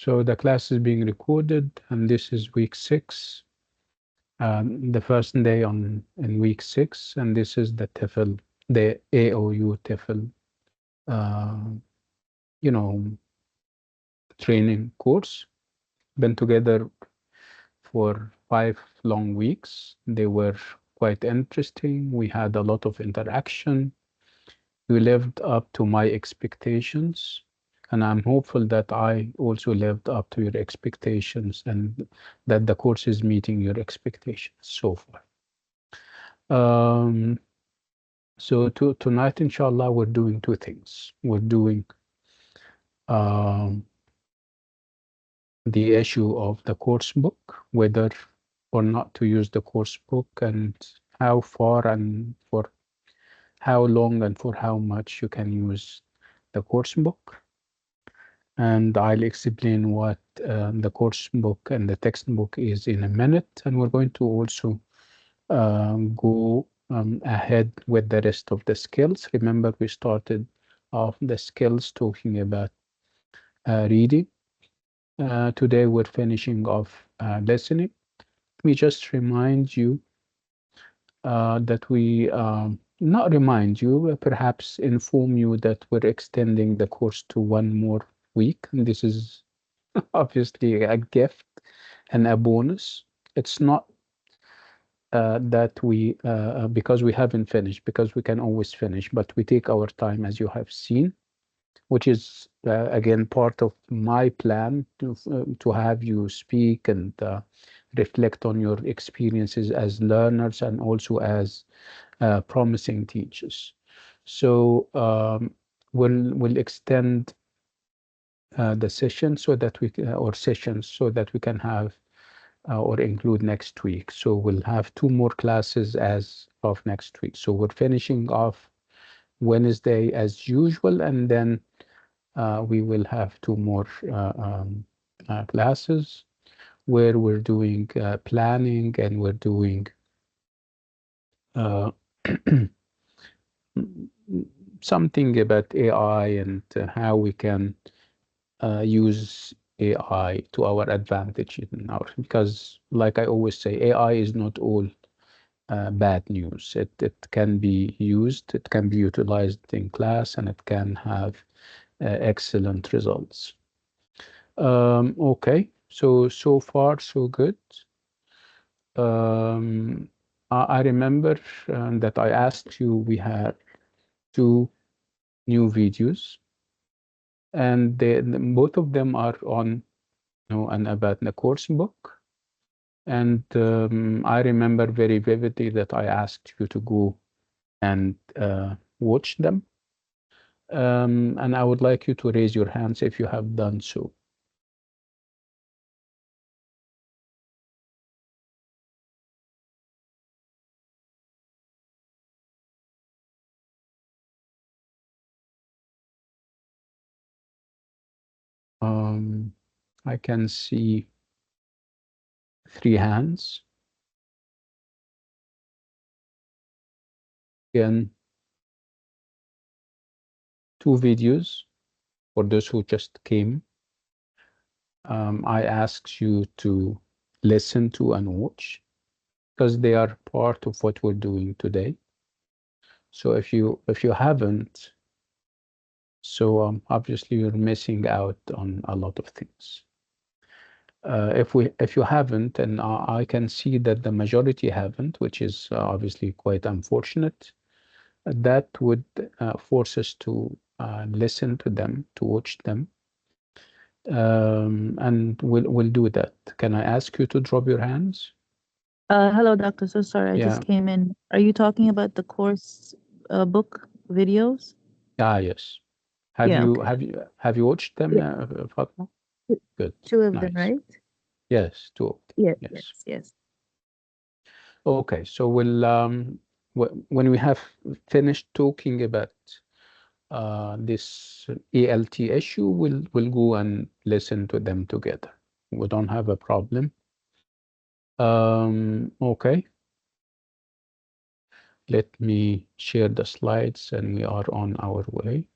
So the class is being recorded, and this is week 6, the first day in week 6, and this is the TEFL, the AOU TEFL, you know, training course. Been together for 5 long weeks. They were quite interesting. We had a lot of interaction. You lived up to my expectations, and I'm hopeful that I also lived up to your expectations and that the course is meeting your expectations so far. So tonight, inshallah, we're doing 2 things. We're doing um, the issue of the course book, whether or not to use the course book, and how far and for how long and for how much you can use the course book. And I'll explain what the course book and the textbook is in a minute. And we're going to also go ahead with the rest of the skills. Remember, we started off the skills talking about reading. Today, we're finishing off listening. Let me just remind you that we not remind you, perhaps inform you that we're extending the course to 1 more week. And this is obviously a gift and a bonus. It's not that we, because we haven't finished, because we can always finish, but we take our time, as you have seen, which is, again, part of my plan to have you speak and reflect on your experiences as learners and also as promising teachers. So we'll extend the session so that we can, or sessions so that we can have or include next week. So we'll have 2 more classes as of next week. So we're finishing off Wednesday as usual, and then we will have 2 more classes where we're doing planning, and we're doing something about AI and how we can use AI to our advantage because, like I always say, AI is not all bad news. It can be used, it can be utilized in class, and it can have excellent results. Okay, so far so good. I remember that I asked you, we had 2 new videos, and both of them are on, and about the course book. And I remember very vividly that I asked you to go and watch them. And I would like you to raise your hands if you have done so. I can see 3 hands. Again, 2 videos for those who just came. I asked you to listen to and watch because they are part of what we're doing today. So if you haven't, so obviously you're missing out on a lot of things. If you haven't, and I can see that the majority haven't, which is obviously quite unfortunate, that would force us to listen to them, to watch them, and we'll do that. Can I ask you to drop your hands? Hello, doctor. So sorry, I just Yeah. came in. Are you talking about the course book videos? Yes. Have Yeah, you okay. watched them, Yeah, Fatma? Good. 2 of them, Nice. right? Yes, 2 of them. Yes, Yes. yes, yes. Okay, so we'll when we have finished talking about this ALT issue, we'll go and listen to them together. We don't have a problem. Okay, let me share the slides, and we are on our way.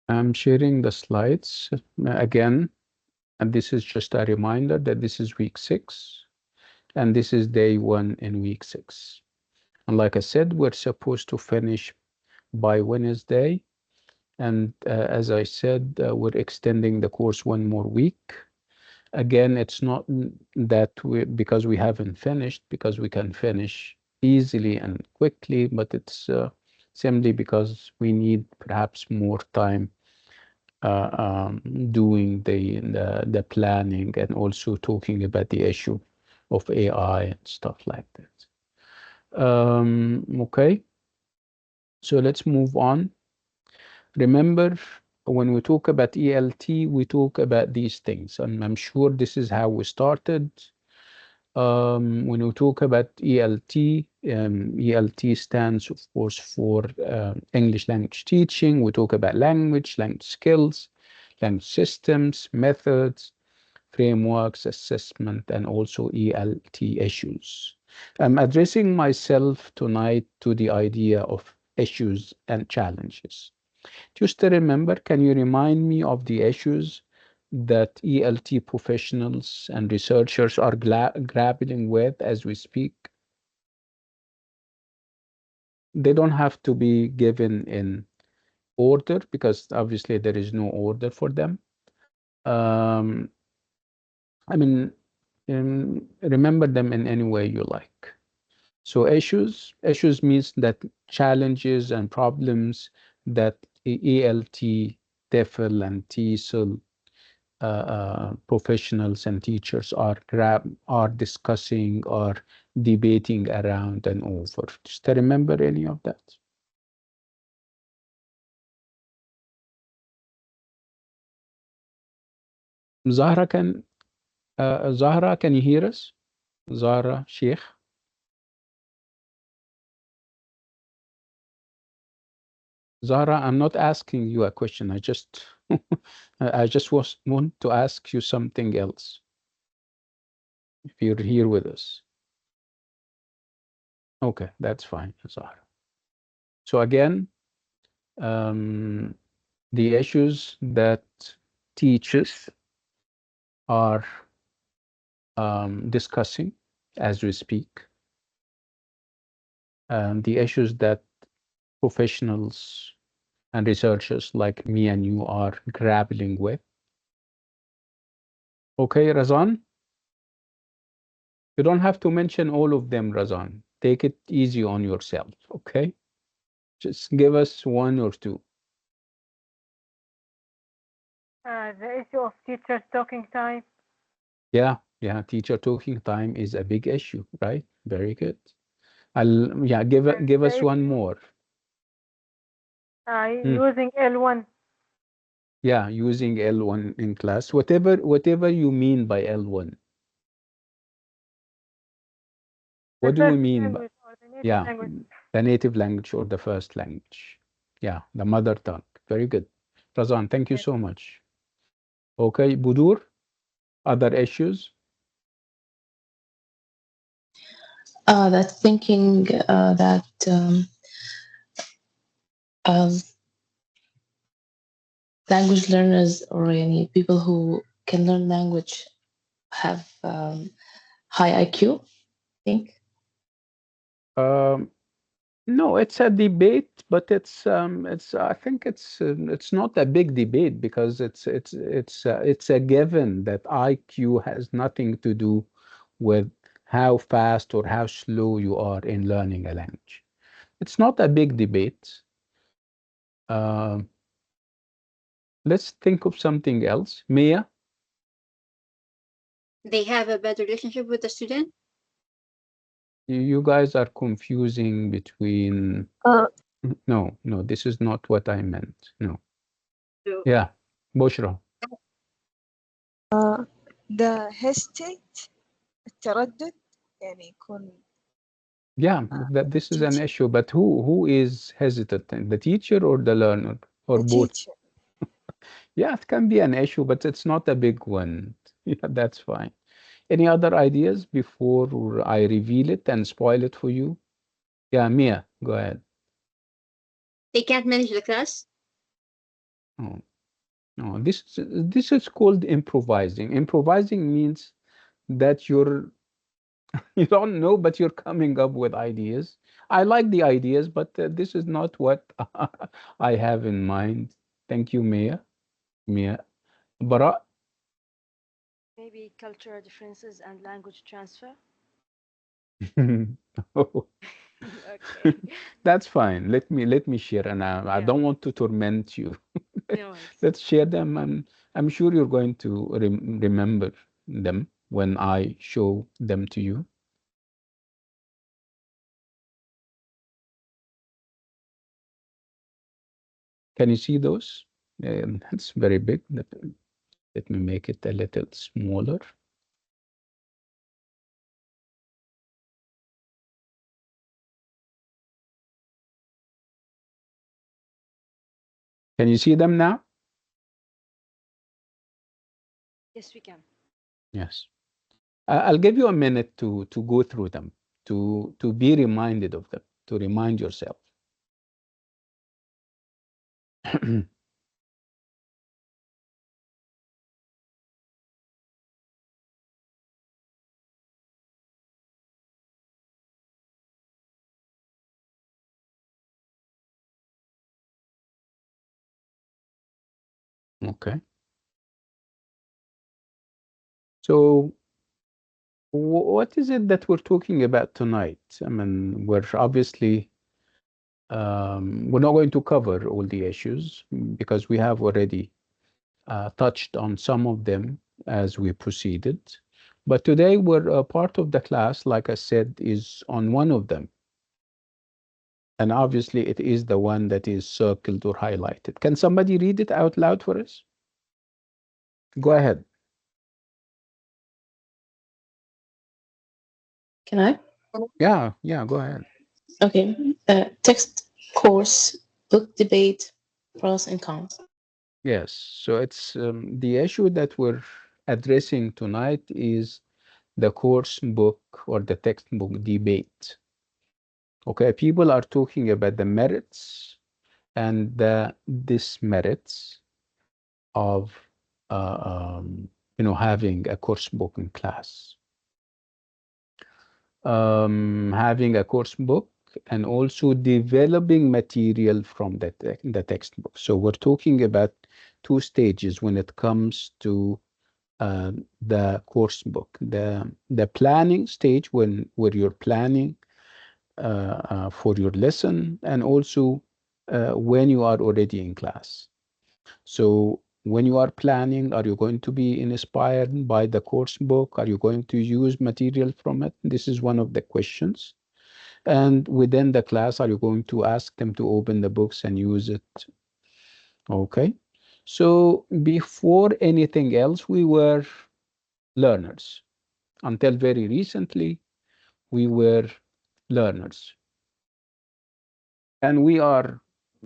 I'm sharing the slides again, and this is just a reminder that this is week 6, and this is day 1 in week 6. And like I said, we're supposed to finish by Wednesday. And as I said, we're extending the course 1 more week. Again, it's not that because we haven't finished, because we can finish easily and quickly, but it's simply because we need perhaps more time uh, um, doing the planning and also talking about the issue of AI and stuff like that. Okay, so let's move on. Remember, when we talk about ELT, we talk about these things, and I'm sure this is how we started. When we talk about ELT, ELT stands, of course, for English language teaching. We talk about language skills, language systems, methods, frameworks, assessment, and also ELT issues. I'm addressing myself tonight to the idea of issues and challenges. Just to remember, can you remind me of the issues that ELT professionals and researchers are grappling with as we speak? They don't have to be given in order because obviously there is no order for them. Um, I mean, remember them in any way you like. So issues means that challenges and problems that ELT, TEFL, and TESOL professionals and teachers are discussing or debating around and over. Just to remember any of that. Zahra Zahra, can you hear us? Zahra Sheikh. Zahra, I'm not asking you a question. I just want to ask you something else. If you're here with us, okay, that's fine, Zahra. So again, um, the issues that teachers are discussing as we speak, the issues that professionals and researchers like me and you are grappling with. Okay, Razan, you don't have to mention all of them, Razan. Take it easy on yourself, okay? Just give us one or two. The issue of teachers talking time. Yeah, teacher talking time is a big issue, right? Very good. Yeah, And give us the one issue more. Hmm. using L1. Yeah, using L1 in class. Whatever you mean by L1. The What do we first mean by, language or the native yeah, language. the native language or the first language? Yeah, the mother tongue. Very good. Razan, thank you Yes. so much. Okay, Budur, other issues? That thinking that um, language learners or any people who can learn language have high IQ, I think. Um, no, it's a debate, but it's I think it's not a big debate because it's a given that IQ has nothing to do with how fast or how slow you are in learning a language. It's not a big debate. Um, let's think of something else. Mia, They have a bad relationship with the student. you guys are confusing between. Uh, No, no, this is not what I meant. No. So Yeah, Bushra. the hesitate التردد يعني يكون Yeah, that this is an teacher issue, but who is hesitant, the teacher or the learner, or the both? teacher Yeah, it can be an issue, but it's not a big one. Yeah, that's fine. Any other ideas before I reveal it and spoil it for you? Yeah, Mia, go ahead. they can't manage the class. Oh, no, this is called improvising. Improvising means that you don't know, but you're coming up with ideas. I like the ideas, but this is not what I have in mind. Thank you, Mia. Mia. Bara. Maybe cultural differences and language transfer. Oh, Okay. that's fine. Let me share, and I Yeah. don't want to torment you. No worries. Let's share them, and I'm sure you're going to remember them when I show them to you. Can you see those? It's very big. Let me make it a little smaller. Can you see them now? Yes, we can. Yes. I'll give you a minute to go through them, to be reminded of them, to remind yourself. Okay. So what is it that we're talking about tonight? I mean, we're not going to cover all the issues because we have already touched on some of them as we proceeded. But today, we're part of the class, like I said, is on one of them. And obviously, it is the one that is circled or highlighted. Can somebody read it out loud for us? Go ahead. Can I? Yeah, yeah, go ahead. Okay. Text, course, book debate, pros and cons. Yes. So it's the issue that we're addressing tonight is the course book or the textbook debate. Okay, people are talking about the merits and the dismerits of uh, um, having a course book in class, having a course book, and also developing material from the textbook. So we're talking about two stages when it comes to the course book. The planning stage where you're planning for your lesson, and also when you are already in class. So when you are planning, are you going to be inspired by the course book? Are you going to use material from it? This is one of the questions. And within the class, are you going to ask them to open the books and use it? Okay. So before anything else, we were learners. Until very recently, we were learners. And we are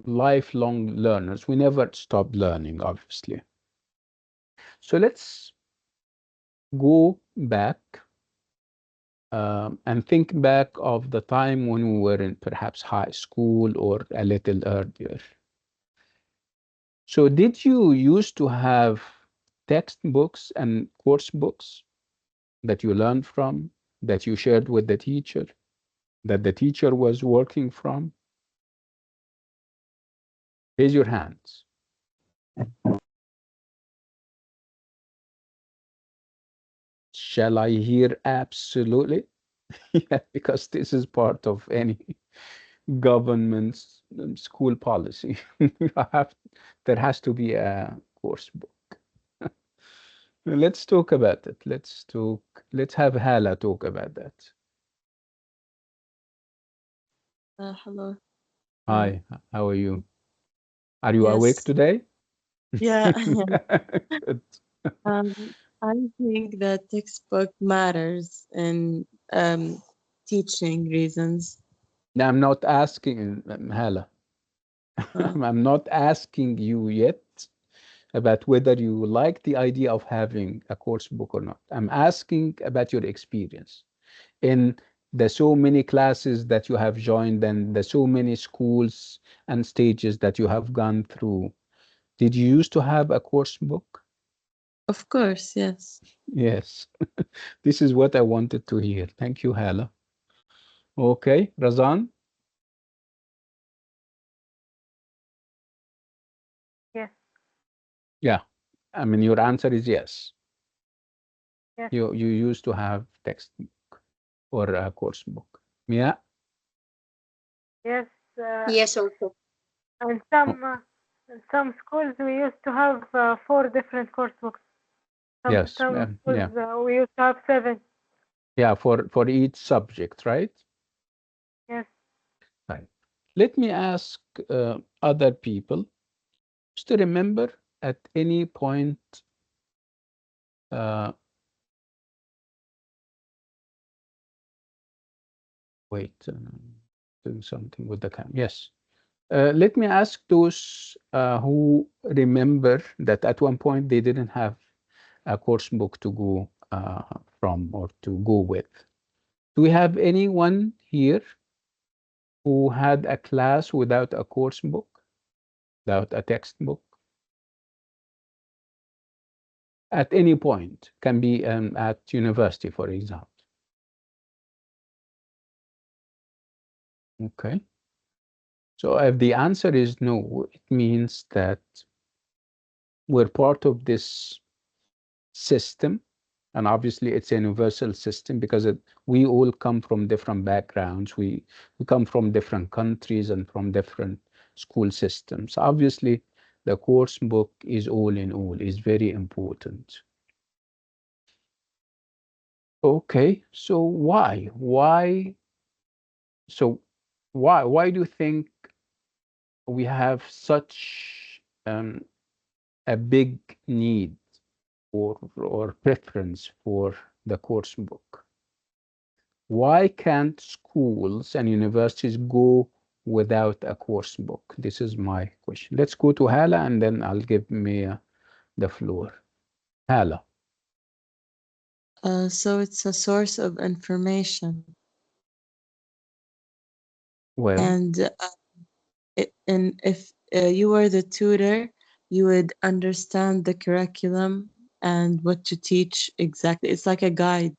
lifelong learners. We never stop learning, obviously. So let's go back and think back of the time when we were in perhaps high school or a little earlier. So did you used to have textbooks and course books that you learned from, that you shared with the teacher, that the teacher was working from? Raise your hands. Shall I hear absolutely? Yeah, because this is part of any government's school policy. I have, there has to be a course book. Let's talk about it. Let's have Hala talk about that. Hello. Uh, Hi, how are you? Are you awake yes. today? Yeah. Good. Um, I think that textbook matters in teaching reasons. Now, I'm not asking, Hala, Uh, I'm not asking you yet about whether you like the idea of having a course book or not. I'm asking about your experience in the so many classes that you have joined and the so many schools and stages that you have gone through Did you used to have a course book? Of course, yes. Yes. This is what I wanted to hear. Thank you, Hala. Okay, Razan? Yes. Yeah. I mean, your answer is yes. Yes. You used to have textbook or a course book. Yeah. Yes. Yes, also. And Oh, in some schools we used to have four different course books. yes. Some schools Yeah. we used to have seven. Yeah. For each subject, right? Yes. Right. Let me ask other people just to remember at any point. Uh, wait, doing something with the cam. Yes. Let me ask those who remember that at one point they didn't have a course book to go from or to go with. Do we have anyone here who had a class without a course book, without a textbook? At any point, can be at university, for example. Okay. So if the answer is no, it means that we're part of this system. And obviously, it's a universal system because we all come from different backgrounds. We come from different countries and from different school systems. Obviously, the course book is all in all, is very important. Okay, so why? So why do you think we have such a big need or preference for the course book? Why can't schools and universities go without a course book? This is my question. Let's go to Hala and then I'll give Mia the floor. Hala. So it's a source of information. Well, And and if you were the tutor, you would understand the curriculum and what to teach exactly. It's like a guide.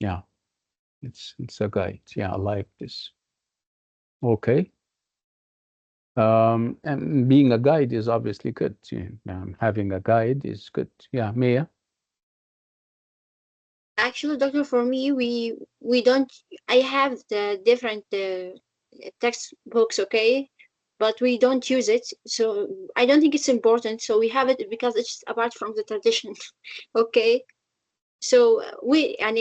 yeah, it's a guide. Yeah, I like this. Okay. And being a guide is obviously good. Yeah, having a guide is good. Yeah, Mia. Actually, doctor, for me, we don't. I have the different textbooks, okay, but we don't use it. So I don't think it's important. So we have it because it's apart from the tradition, okay. So we and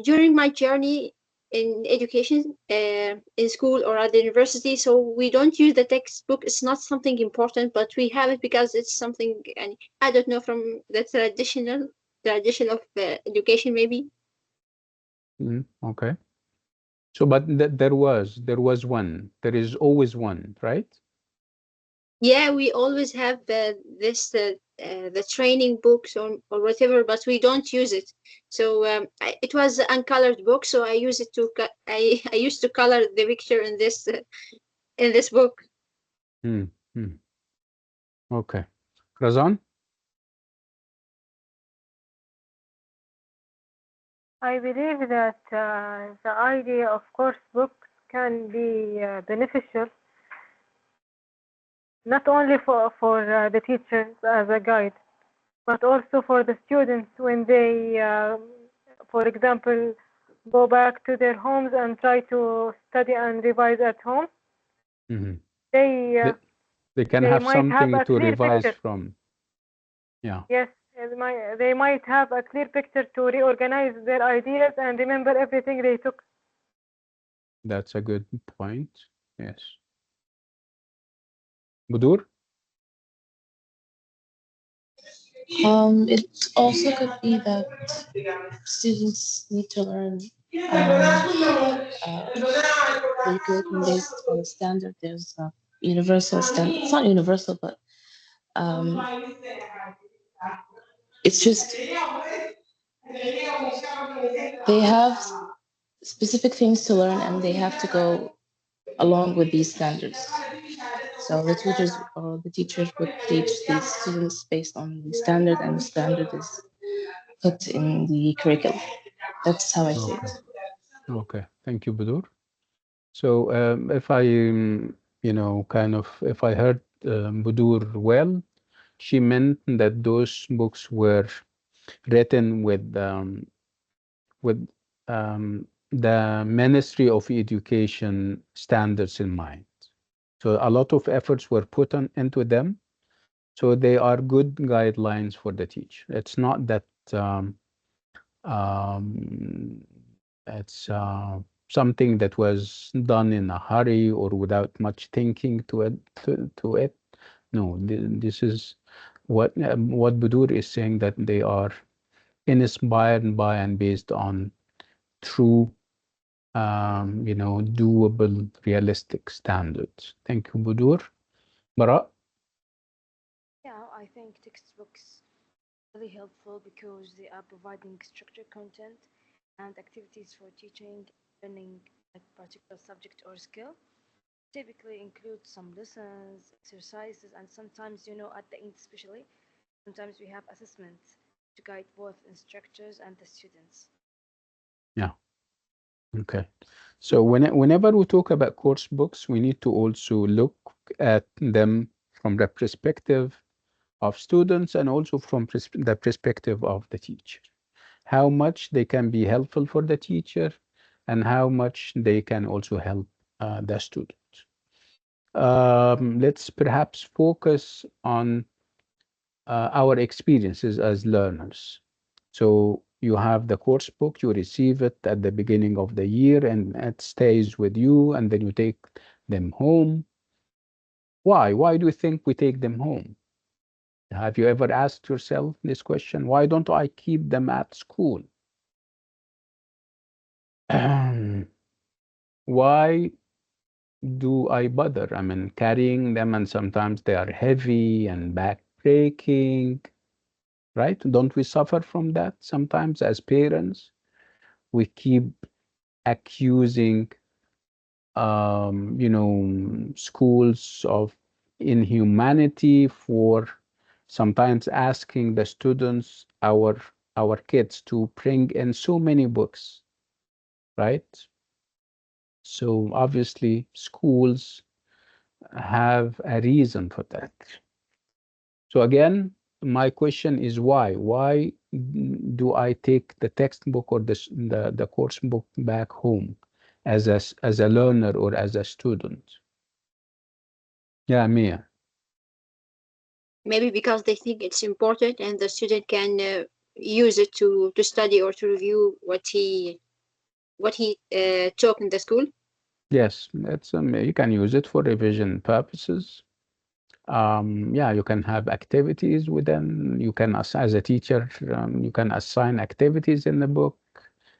during my journey in education, in school or at the university, so we don't use the textbook. It's not something important, but we have it because it's something, and I don't know, from the tradition of education, maybe. Okay. So, but there was one. There is always one, right? Yeah, we always have this the training books or whatever, but we don't use it. So it was an uncolored book, so I use it to I used to color the picture in this book. Hmm. Hmm. Okay. Razan? I believe that the idea of course books can be beneficial not only for the teachers as a guide, but also for the students when they, for example, go back to their homes and try to study and revise at home. Hmm. They uh, They, they can they have might have something a to clear revise picture. from. Yeah, Yes, they might have a clear picture to reorganize their ideas and remember everything they took. that's a good point. Yes. Budur? It also could be that students need to learn the curriculum based on standard. There's a universal standard. It's not universal, but um, it's just they have specific things to learn and they have to go along with these standards. So the tutors or the teachers would teach these students based on the standard, and the standard is put in the curriculum. That's how I see Okay. it. Okay. Thank you, Budur. So, if I, kind of, if I heard Budur well, she meant that those books were written with the Ministry of Education standards in mind. So a lot of efforts were put on into them. So they are good guidelines for the teacher. It's not that um, it's something that was done in a hurry or without much thinking to it. To it. No, this is what Budur is saying, that they are inspired by and based on true, doable, realistic standards. Thank you, Budur. Bara? Yeah, I think textbooks really helpful because they are providing structured content and activities for teaching, learning a particular subject or skill. Typically include some lessons, exercises, and sometimes, at the end especially, sometimes we have assessments to guide both instructors and the students. Yeah. Okay. So whenever we talk about course books, we need to also look at them from the perspective of students and also from the perspective of the teacher. How much they can be helpful for the teacher and how much they can also help the student. Let's perhaps focus on our experiences as learners. So you have the course book, you receive it at the beginning of the year, and it stays with you, and then you take them home. Why? Why do you think we take them home? Have you ever asked yourself this question? Why don't I keep them at school? Why do I bother? I mean, carrying them, and sometimes they are heavy and back breaking, right? Don't we suffer from that sometimes as parents? We keep accusing, schools of inhumanity for sometimes asking the students, our kids, to bring in so many books, right? So obviously, schools have a reason for that. So again, my question is why? Why do I take the textbook or the course book back home as as a learner or as a student? Yeah, Mia. Maybe because they think it's important and the student can use it to study or to review what he taught in the school. Yes, it's you can use it for revision purposes. Yeah, you can have activities within. You can, as a teacher, you can assign activities in the book,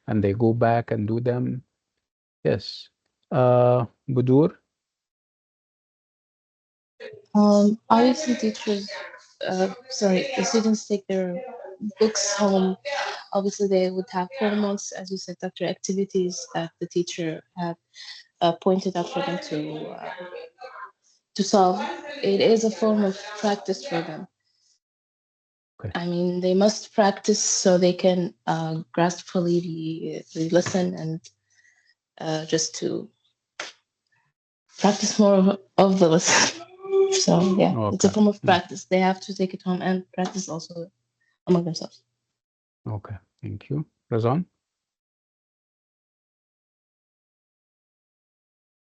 and they go back and do them. Yes. Budur. Obviously, teachers, sorry, the students take their books home. Obviously, they would have homeworks, as you said, Dr. Activities that the teacher had pointed out for them to solve. It is a form of practice for them. Okay. I mean, they must practice so they can grasp fully the lesson, and just to practice more of the lesson. So yeah, it's a Okay. form of Mm, practice. They have to take it home and practice also among themselves. okay. Thank you. Razan?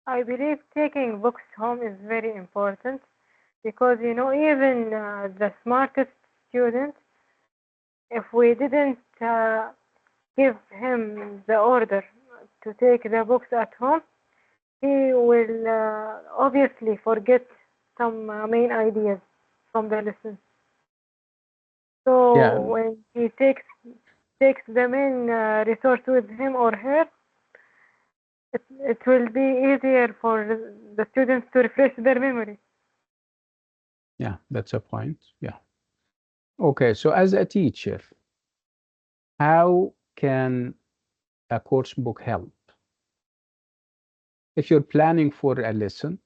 I believe taking books home is very important because even the smartest student, if we didn't give him the order to take the books at home, he will obviously forget some main ideas from the lesson. Yeah. So when he takes the main resource with him or her, it will be easier for the students to refresh their memory. Yeah, that's a point. Yeah. Okay. So as a teacher, how can a course book help? If you're planning for a lesson,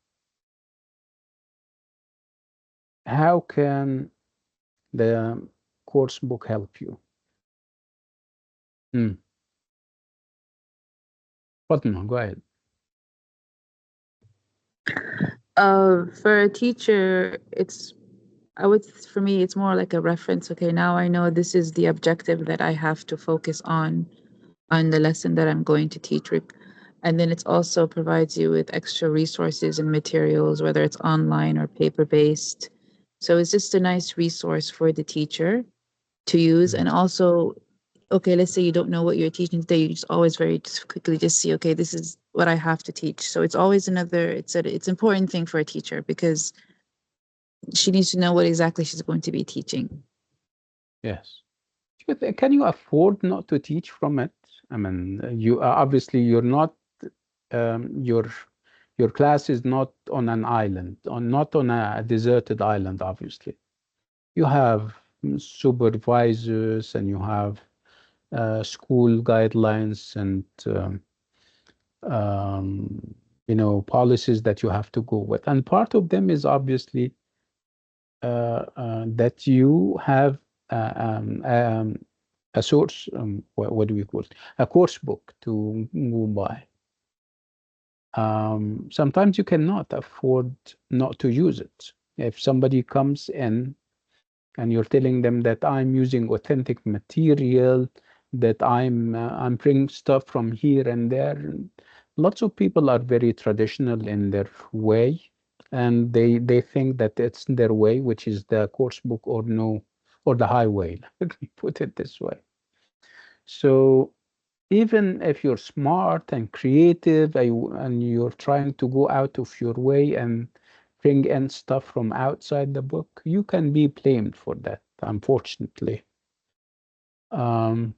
how can the course book help you? Hmm. Fatima, go ahead. For a teacher, for me, it's more like a reference. Okay, now I know this is the objective that I have to focus on the lesson that I'm going to teach. And then it also provides you with extra resources and materials, whether it's online or paper based. So it's just a nice resource for the teacher to use. Mm. And also, okay, let's say you don't know what you're teaching today, you just always very just quickly just see, okay, this is what I have to teach. So it's always it's important thing for a teacher because she needs to know what exactly she's going to be teaching. Yes. Can you afford not to teach from it? I mean, you obviously you're not your class is not on an island, or not on a deserted island. Obviously, you have supervisors and you have school guidelines and um, policies that you have to go with, and part of them is obviously that you have uh, um, um, a source, what do we call it? A course book to go by. Sometimes you cannot afford not to use it. If somebody comes in and you're telling them that I'm using authentic material, that I'm bringing stuff from here and there. Lots of people are very traditional in their way, and they think that it's their way, which is the course book or no, or the highway. Let me put it this way. So even if you're smart and creative and you're trying to go out of your way and bring in stuff from outside the book, you can be blamed for that, unfortunately. Um,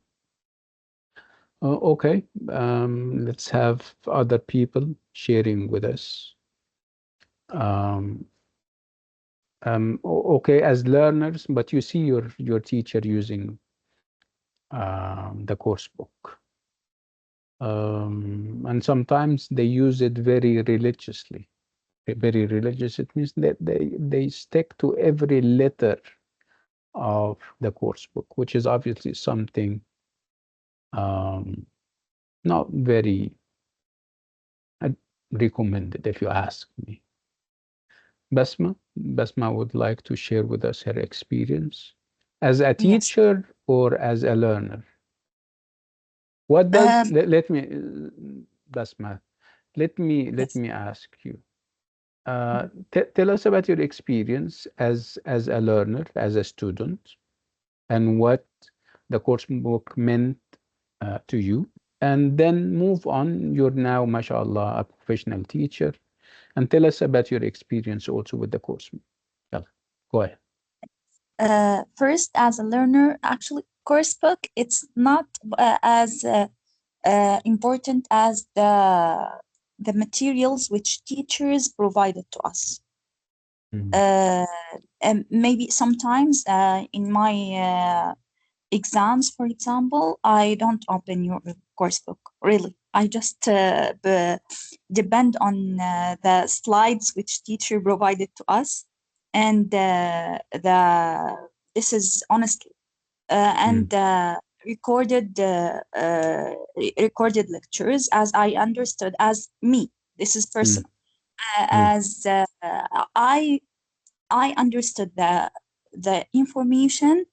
okay, let's have other people sharing with us. Um, okay, as learners, but you see your teacher using the course book. And sometimes they use it very religiously. Very religious. It means that they stick to every letter of the course book, which is obviously something um, not very uh, recommended, if you ask me. Basma would like to share with us her experience as a Yes. teacher or as a learner. What does Um, let me Basma, let yes. me ask you. Tell us about your experience as a learner, as a student, and what the course book meant to you. And then move on. You're now, mashallah, a professional teacher. And tell us about your experience also with the course book. Yalla, go ahead. First, as a learner, actually, course book, it's not as important as the materials which teachers provided to us. Mm, Uh, and maybe sometimes in my exams, for example, I don't open your course book, really. I just depend on the slides which teacher provided to us, and this is honestly mm, and recorded lectures as I understood as me. This is mm, personal. mm, As I I understood the information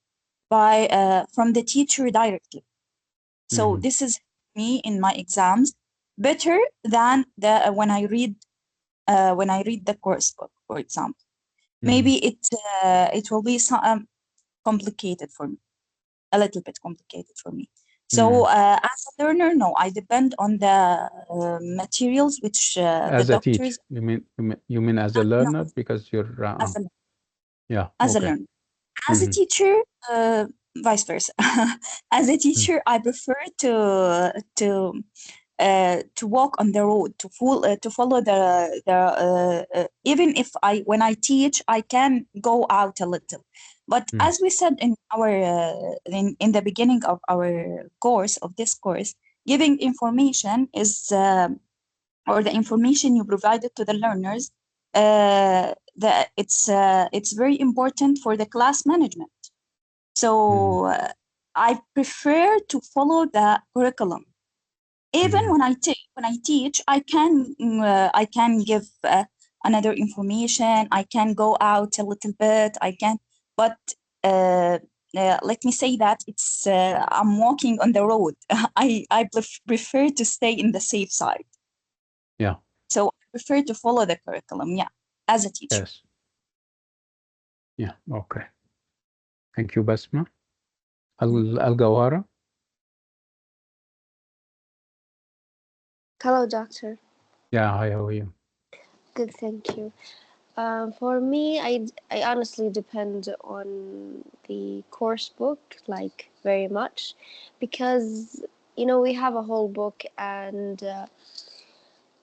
by from the teacher directly. So mhm, this is me in my exams better than the when I read the course book, for example. mhm, Maybe it will be complicated for me, a little bit complicated for me. So mm. as a learner, no, I depend on the materials which the As a teacher, doctors. you mean as a No, learner because you're as a yeah, as a okay. learner. As a Mhm, teacher, vice versa. As a mm, teacher, I prefer to walk on the road, to follow even if when I teach, I can go out a little. But mm, as we said in our in the beginning of our course, of this course, giving information is or the information you provided to the learners, it's very important for the class management. So I prefer to follow the curriculum. Even when I teach, I can give another information. I can go out a little bit. But let me say that it's I'm walking on the road. I prefer to stay in the safe side. Yeah. So I prefer to follow the curriculum. Yeah, as a teacher. Yes. Yeah. Okay. Thank you, Basma. Al-Gawara. Hello, doctor. Yeah. Hi. How are you? Good, thank you. For me, I honestly depend on the course book, like very much, because we have a whole book and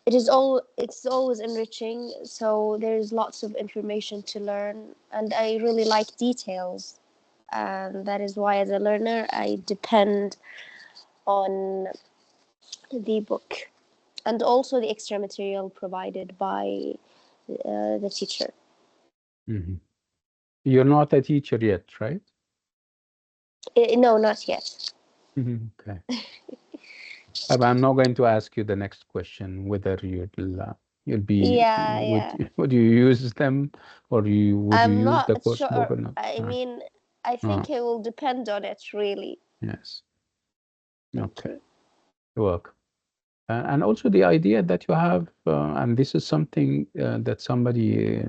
it's always enriching. So there's lots of information to learn, and I really like details, and that is why, as a learner, I depend on the book and also the extra material provided by the teacher. You're not a teacher yet, right? No, not yet. Okay. I'm not going to ask you the next question whether you'll be Yeah. would you use them or would you I'm use the not course book sure. or not? I mean, I Ah, think it will depend on it, really. yes. Thank Okay. you. You're welcome. And also the idea that you have, and this is something that somebody,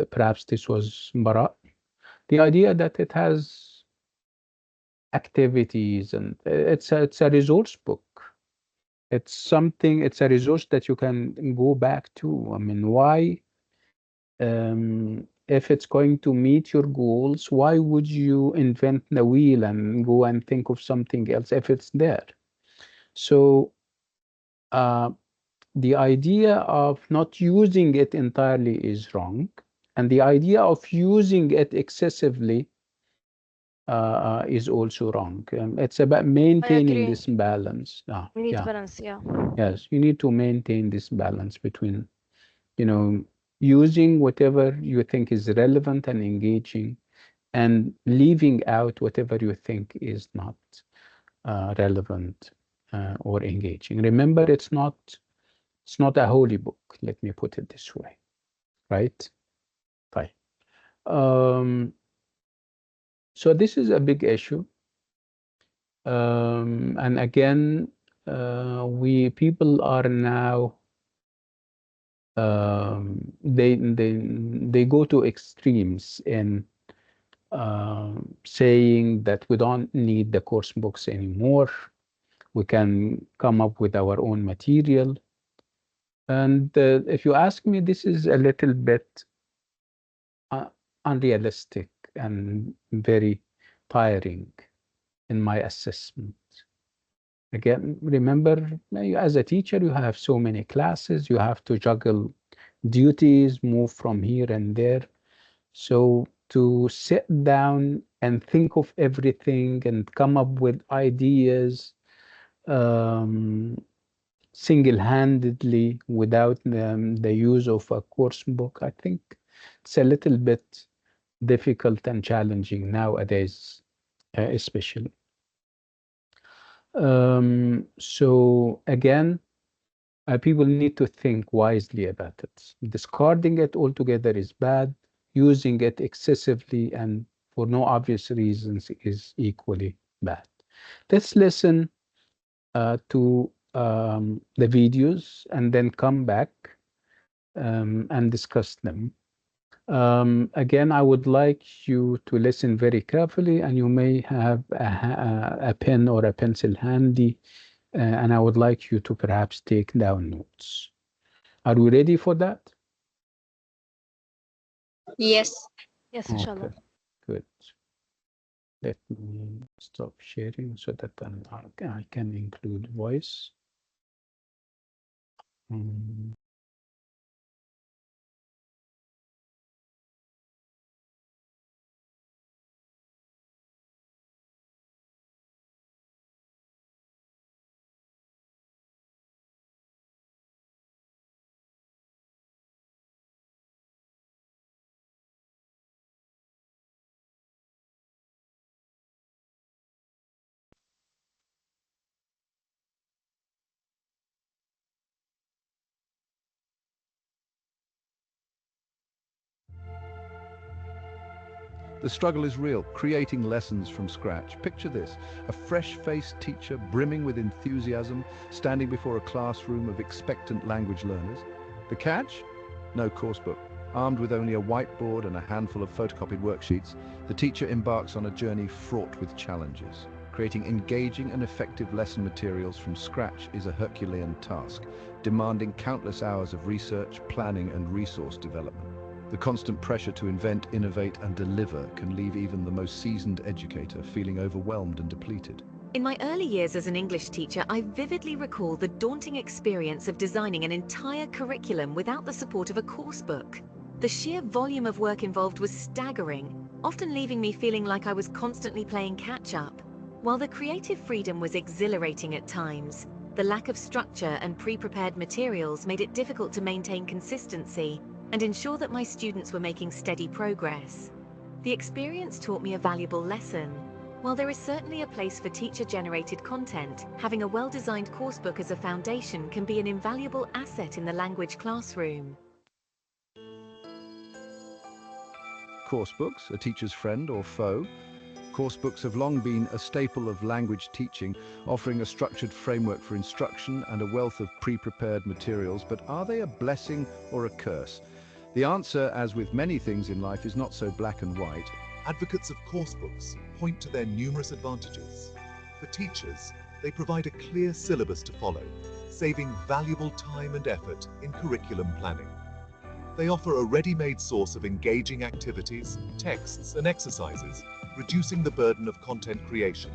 perhaps this was Bara, the idea that it has activities and it's a resource book. It's a resource that you can go back to. I mean, why, if it's going to meet your goals, why would you invent the wheel and go and think of something else if it's there? So, uh, the idea of not using it entirely is wrong, and the idea of using it excessively is also wrong. It's about I maintaining agree. this balance. We need Yeah, balance, yeah. yes, you need to maintain this balance between, you know, using whatever you think is relevant and engaging, and leaving out whatever you think is not relevant or engaging. Remember, it's not a holy book. Let me put it this way, right? Fine. Um, so this is a big issue, and again, we people are now they go to extremes in saying that we don't need the course books anymore. We can come up with our own material. And if you ask me, this is a little bit uh, unrealistic and very tiring in my assessment. Again, remember, as a teacher, you have so many classes, you have to juggle duties, move from here and there. So to sit down and think of everything and come up with ideas um, single-handedly without the use of a course book, I think it's a little bit difficult and challenging nowadays, especially. So again, people need to think wisely about it. Discarding it altogether is bad. Using it excessively and for no obvious reasons is equally bad. Let's listen to the videos and then come back and discuss them. Again, I would like you to listen very carefully, and you may have a pen or a pencil handy, and I would like you to perhaps take down notes. Are we ready for that? Yes. Yes, Okay, inshallah. good. Let me stop sharing so that I can include voice. Mm. The struggle is real, creating lessons from scratch. Picture this, a fresh-faced teacher brimming with enthusiasm, standing before a classroom of expectant language learners. The catch? No coursebook. Armed with only a whiteboard and a handful of photocopied worksheets, the teacher embarks on a journey fraught with challenges. Creating engaging and effective lesson materials from scratch is a Herculean task, demanding countless hours of research, planning, and resource development. The constant pressure to invent, innovate, and deliver can leave even the most seasoned educator feeling overwhelmed and depleted. In my early years as an English teacher, I vividly recall the daunting experience of designing an entire curriculum without the support of a course book. The sheer volume of work involved was staggering, often leaving me feeling like I was constantly playing catch-up. While the creative freedom was exhilarating at times, the lack of structure and pre-prepared materials made it difficult to maintain consistency and ensure that my students were making steady progress. The experience taught me a valuable lesson. While there is certainly a place for teacher-generated content, having a well-designed coursebook as a foundation can be an invaluable asset in the language classroom. Coursebooks, a teacher's friend or foe? Coursebooks have long been a staple of language teaching, offering a structured framework for instruction and a wealth of pre-prepared materials, but are they a blessing or a curse? The answer, as with many things in life, is not so black and white. Advocates of coursebooks point to their numerous advantages. For teachers, they provide a clear syllabus to follow, saving valuable time and effort in curriculum planning. They offer a ready-made source of engaging activities, texts, and exercises, reducing the burden of content creation.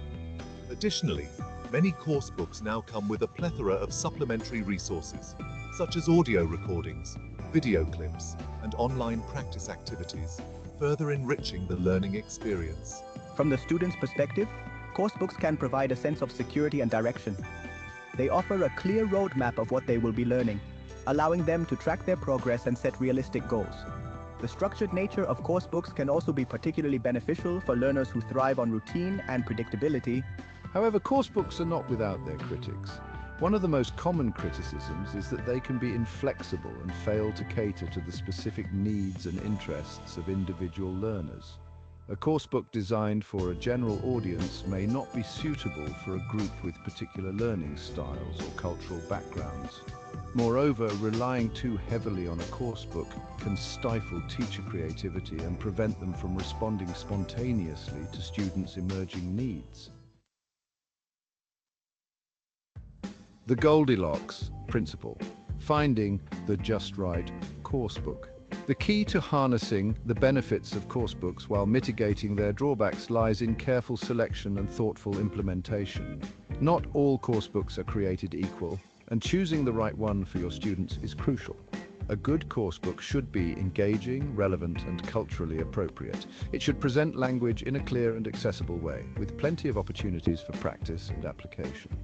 Additionally, many coursebooks now come with a plethora of supplementary resources, such as audio recordings, video clips, and online practice activities, further enriching the learning experience. From the student's perspective, coursebooks can provide a sense of security and direction. They offer a clear roadmap of what they will be learning, allowing them to track their progress and set realistic goals. The structured nature of coursebooks can also be particularly beneficial for learners who thrive on routine and predictability. However, coursebooks are not without their critics. One of the most common criticisms is that they can be inflexible and fail to cater to the specific needs and interests of individual learners. A coursebook designed for a general audience may not be suitable for a group with particular learning styles or cultural backgrounds. Moreover, relying too heavily on a coursebook can stifle teacher creativity and prevent them from responding spontaneously to students' emerging needs. The Goldilocks principle, finding the just right coursebook. The key to harnessing the benefits of coursebooks while mitigating their drawbacks lies in careful selection and thoughtful implementation. Not all coursebooks are created equal, and choosing the right one for your students is crucial. A good coursebook should be engaging, relevant, and culturally appropriate. It should present language in a clear and accessible way, with plenty of opportunities for practice and application.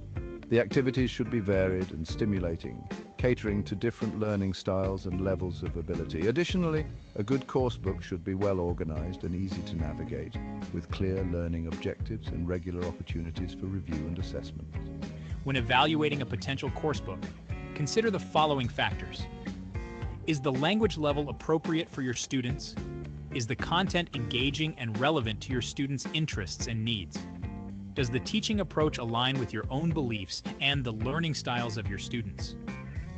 The activities should be varied and stimulating, catering to different learning styles and levels of ability. Additionally, a good coursebook should be well organized and easy to navigate, with clear learning objectives and regular opportunities for review and assessment. When evaluating a potential coursebook, consider the following factors. Is the language level appropriate for your students? Is the content engaging and relevant to your students' interests and needs? Does the teaching approach align with your own beliefs and the learning styles of your students?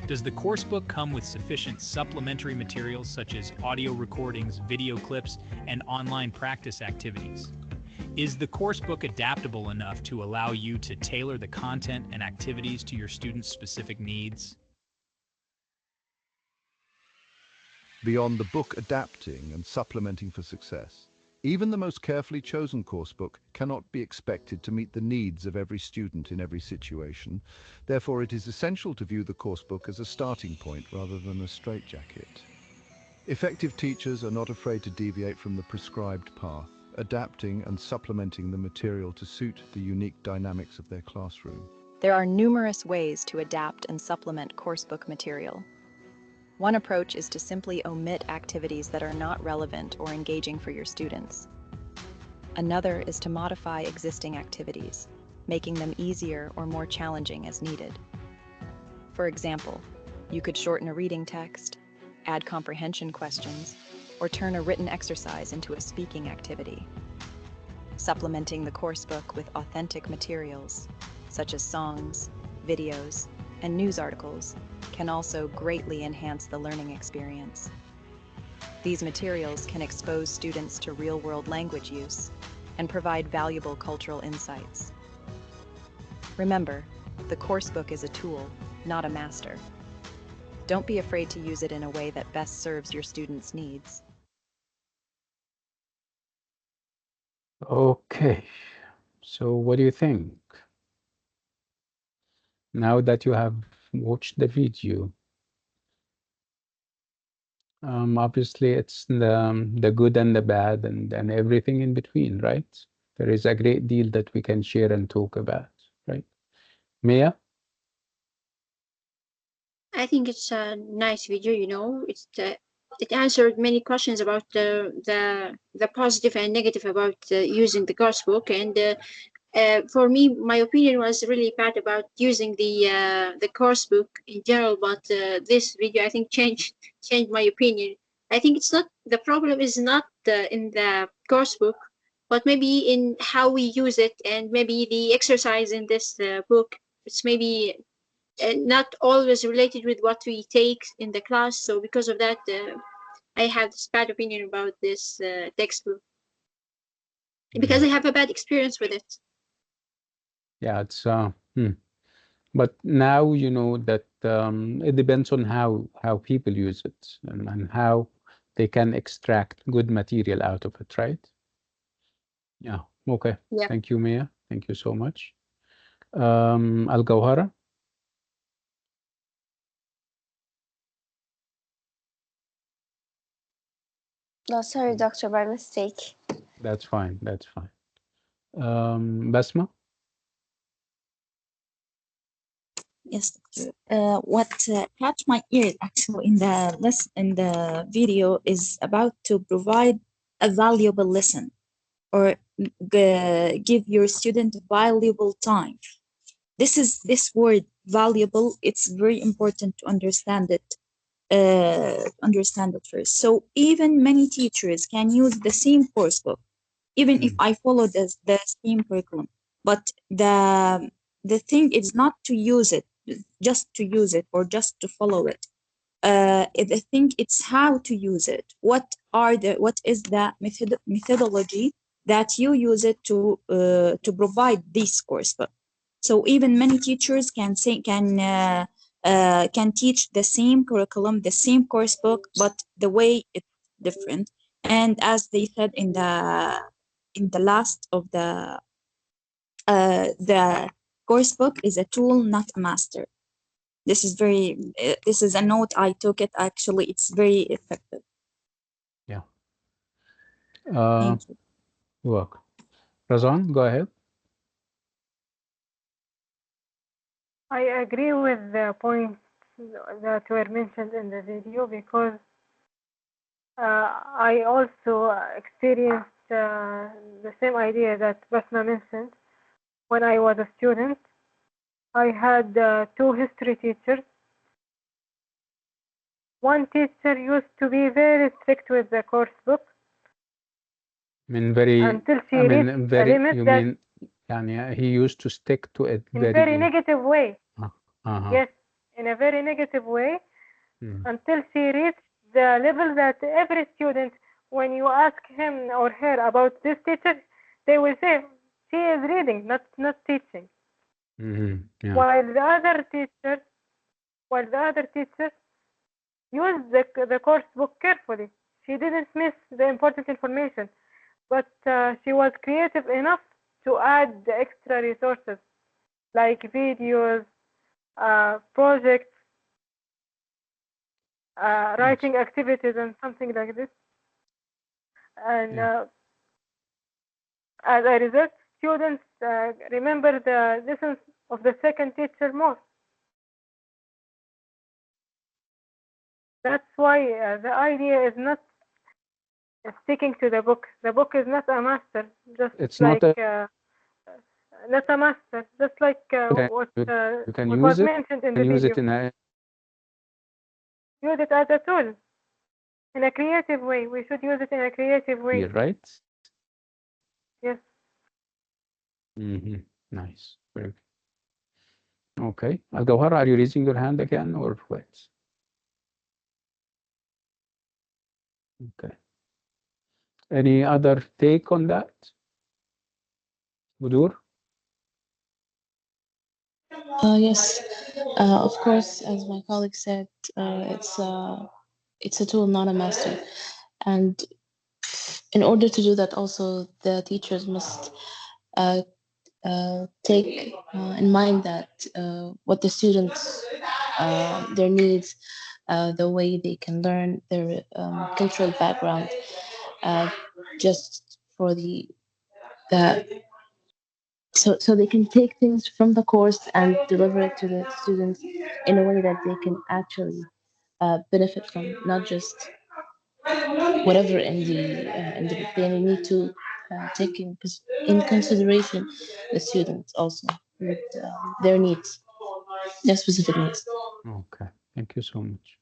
Does the coursebook come with sufficient supplementary materials such as audio recordings, video clips, and online practice activities? Is the coursebook adaptable enough to allow you to tailor the content and activities to your students' specific needs? Beyond the book adapting and supplementing for success, even the most carefully chosen coursebook cannot be expected to meet the needs of every student in every situation. Therefore, it is essential to view the coursebook as a starting point rather than a straitjacket. Effective teachers are not afraid to deviate from the prescribed path, adapting and supplementing the material to suit the unique dynamics of their classroom. There are numerous ways to adapt and supplement coursebook material. One approach is to simply omit activities that are not relevant or engaging for your students. Another is to modify existing activities, making them easier or more challenging as needed. For example, you could shorten a reading text, add comprehension questions, or turn a written exercise into a speaking activity. Supplementing the coursebook with authentic materials, such as songs, videos, and news articles, can also greatly enhance the learning experience. These materials can expose students to real-world language use and provide valuable cultural insights. Remember, the coursebook is a tool, not a master. Don't be afraid to use it in a way that best serves your students' needs. Okay, so what do you think? Now that you have watched the video, obviously it's the good and the bad and everything in between, right? There is a great deal that we can share and talk about, right? Mia? I think it's a nice video. You know, it answered many questions about the positive and negative about using the coursebook. And for me, my opinion was really bad about using the coursebook in general. But this video, I think, changed my opinion. I think it's not the problem is not in the coursebook, but maybe in how we use it, and maybe the exercise in this book. It's maybe not always related with what we take in the class. So because of that, I have this bad opinion about this textbook because I have a bad experience with it. Yeah, it's but now you know that it depends on how people use it and how they can extract good material out of it, right? Yeah. Okay. Yeah. Thank you, Mia. Thank you so much. Al-Gawhara? No, sorry, doctor, by mistake. That's fine. That's fine. Basma? Yes, doctor. What caught my ear actually in the video is about to provide a valuable lesson or give your student valuable time. This word valuable. It's very important to understand it. Understand it first. So even many teachers can use the same coursebook, even if I follow the same curriculum. But the thing is not to use it, just to use it or just to follow it. I think it's how to use it. What is the methodology that you use it to provide this coursebook? So even many teachers can teach the same curriculum, the same coursebook, but the way it's different. And as they said in the last of the coursebook is a tool, not a master. This is a note I took it. Actually, it's very effective. Yeah. Thank you. You're welcome. Razan, go ahead. I agree with the points that were mentioned in the video because I also experienced the same idea that Basma mentioned when I was a student. I had two history teachers. One teacher used to be very strict with the course book I mean, very, until she I reached mean, a very, limit you that mean, يعني he used to stick to it in very very, negative way. uh-huh. Yes, in a very negative way, Mm. until she reached the level that every student, when you ask him or her about this teacher, they will say she is reading, not teaching. Yeah. While the other teacher used the course book carefully. She didn't miss the important information, but she was creative enough to add the extra resources like videos, projects, writing activities, and something like this. And as a result, students remember the lessons of the second teacher more. That's why the idea is not sticking to the book. The book is not a master, just It's like not a, not a master, just like what you can what use was it, mentioned in you the can use video. it in a, Use it as a tool. In a creative way. We should use it in a creative way. You're right? Yes. Nice. Very good. Okay. Al-Gawhar, are you raising your hand again or what? Okay. Any other take on that? Budur? Yes, of course, as my colleague said, it's a tool, not a master. And in order to do that, also the teachers must uh, take in mind that what the students, their needs, the way they can learn, their cultural background, uh, just for the so they can take things from the course and deliver it to the students in a way that they can actually benefit from, not just whatever in the book. They need to take in consideration the students also with their needs, their specific needs. Okay. Thank you so much.